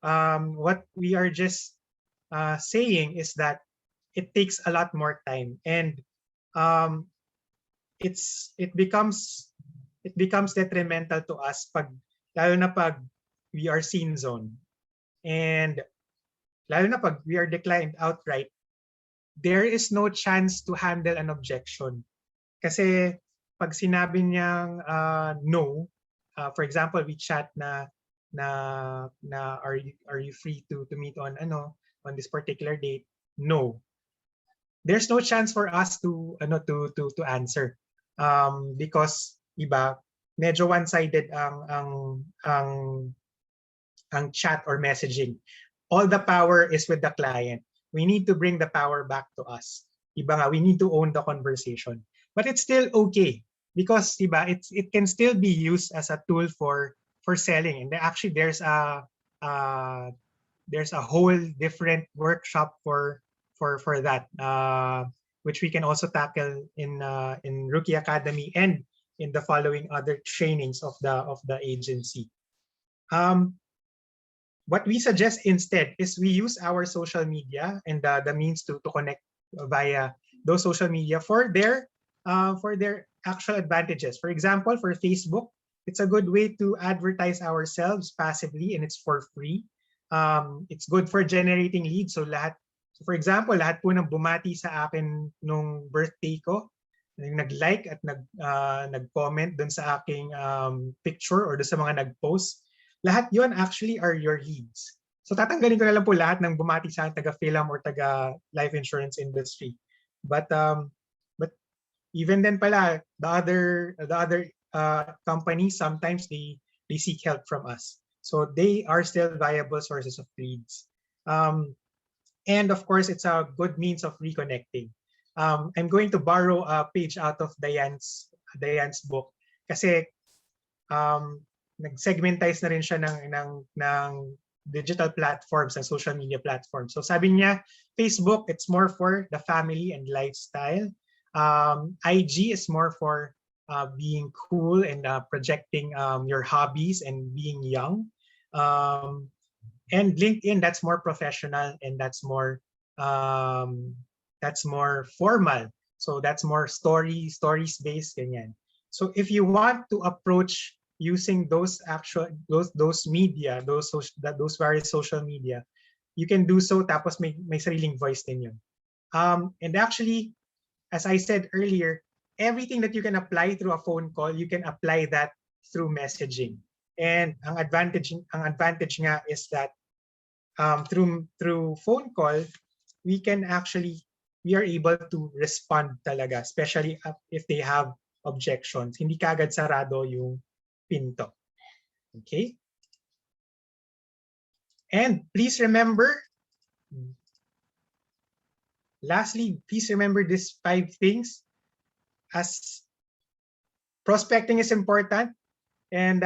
What we are just saying is that it takes a lot more time, and it becomes detrimental to us lalo na pag we are scene zone, and lalo na pag we are declined outright. There is no chance to handle an objection. Kasi pag sinabi niyang no, for example, we chat na are you free to meet on this particular date? No. There's no chance for us to answer. Because iba medyo one-sided ang ang chat or messaging. All the power is with the client. We need to bring the power back to us. Diba nga, we need to own the conversation. But it's still okay because diba, it can still be used as a tool for selling. And actually there's a whole different workshop for that, which we can also tackle in Rookie Academy and in the following other trainings of the agency. What we suggest instead is we use our social media and the means to connect via those social media for their actual advantages. For example, for Facebook, it's a good way to advertise ourselves passively and it's for free. It's good for generating leads. So for example, lahat po ng bumati sa akin nung birthday ko, nag-like at nag-comment dun sa aking picture or dun sa mga nag-post, lahat yon actually are your leads. So tatanggalin ko na lang po lahat ng bumati sa akin, taga-Philam or taga-life insurance industry. But even then pala, the other companies, sometimes they seek help from us. So they are still viable sources of leads. And of course, it's a good means of reconnecting. I'm going to borrow a page out of Diane's book kasi nag-segmentize na rin siya ng digital platforms and social media platforms. So sabi niya, Facebook, it's more for the family and lifestyle. IG is more for being cool and projecting your hobbies and being young. And LinkedIn, that's more professional and that's more formal. So that's more stories based ganyan. So if you want to approach using those media, those various social media, you can do so tapos may sariling voice din yun. And actually, as I said earlier, everything that you can apply through a phone call, you can apply that through messaging. And ang advantage nga is that through phone call, we are able to respond talaga, especially if they have objections. Hindi kagad sarado yung pinto. Okay? And please remember, lastly, please remember these 5 things. As prospecting is important, and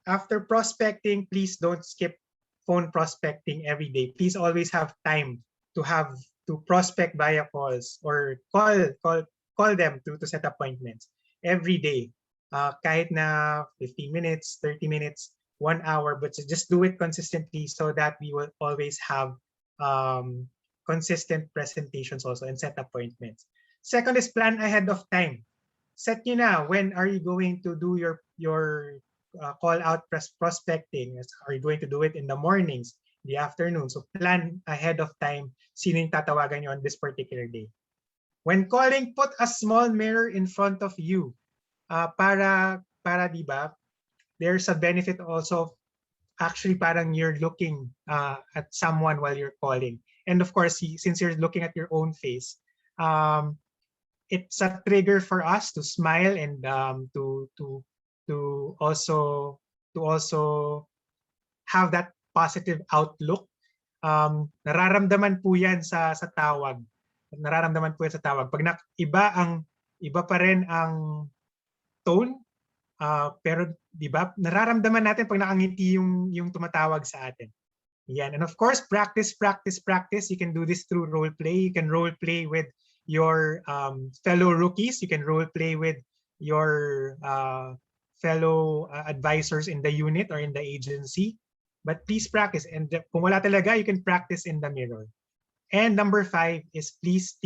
after prospecting, please don't skip phone prospecting every day. Please always have time to prospect via calls or call them to set appointments every day. Kahit na 15 minutes, 30 minutes, 1 hour, but just do it consistently so that we will always have consistent presentations also and set appointments. Second is plan ahead of time. Set nyo na, when are you going to do your call out prospecting? Are you going to do it in the mornings, the afternoon? So plan ahead of time sino yung tatawagan nyo on this particular day. When calling, put a small mirror in front of you. Para diba, there's a benefit also. Actually, parang you're looking at someone while you're calling. And of course, since you're looking at your own face, it's a trigger for us to smile and to also have that positive outlook. Nararamdaman po yan sa tawag. Nararamdaman po yan sa tawag. Pag iba pa rin ang tone, pero di ba nararamdaman natin pag nakangiti yung tumatawag sa atin. Yan. And of course, practice. You can do this through role play. You can role play with your fellow rookies. You can role play with your fellow advisors in the unit or in the agency. But please practice. And kung wala talaga, you can practice in the mirror. And number 5 is please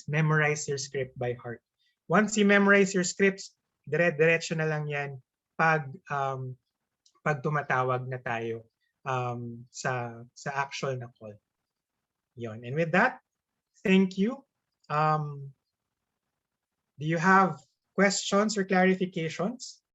memorize your script by heart. Once you memorize your scripts, diretso na lang yan pag tumatawag na tayo sa actual na call. Yon. And with that, thank you. Do you have questions or clarifications?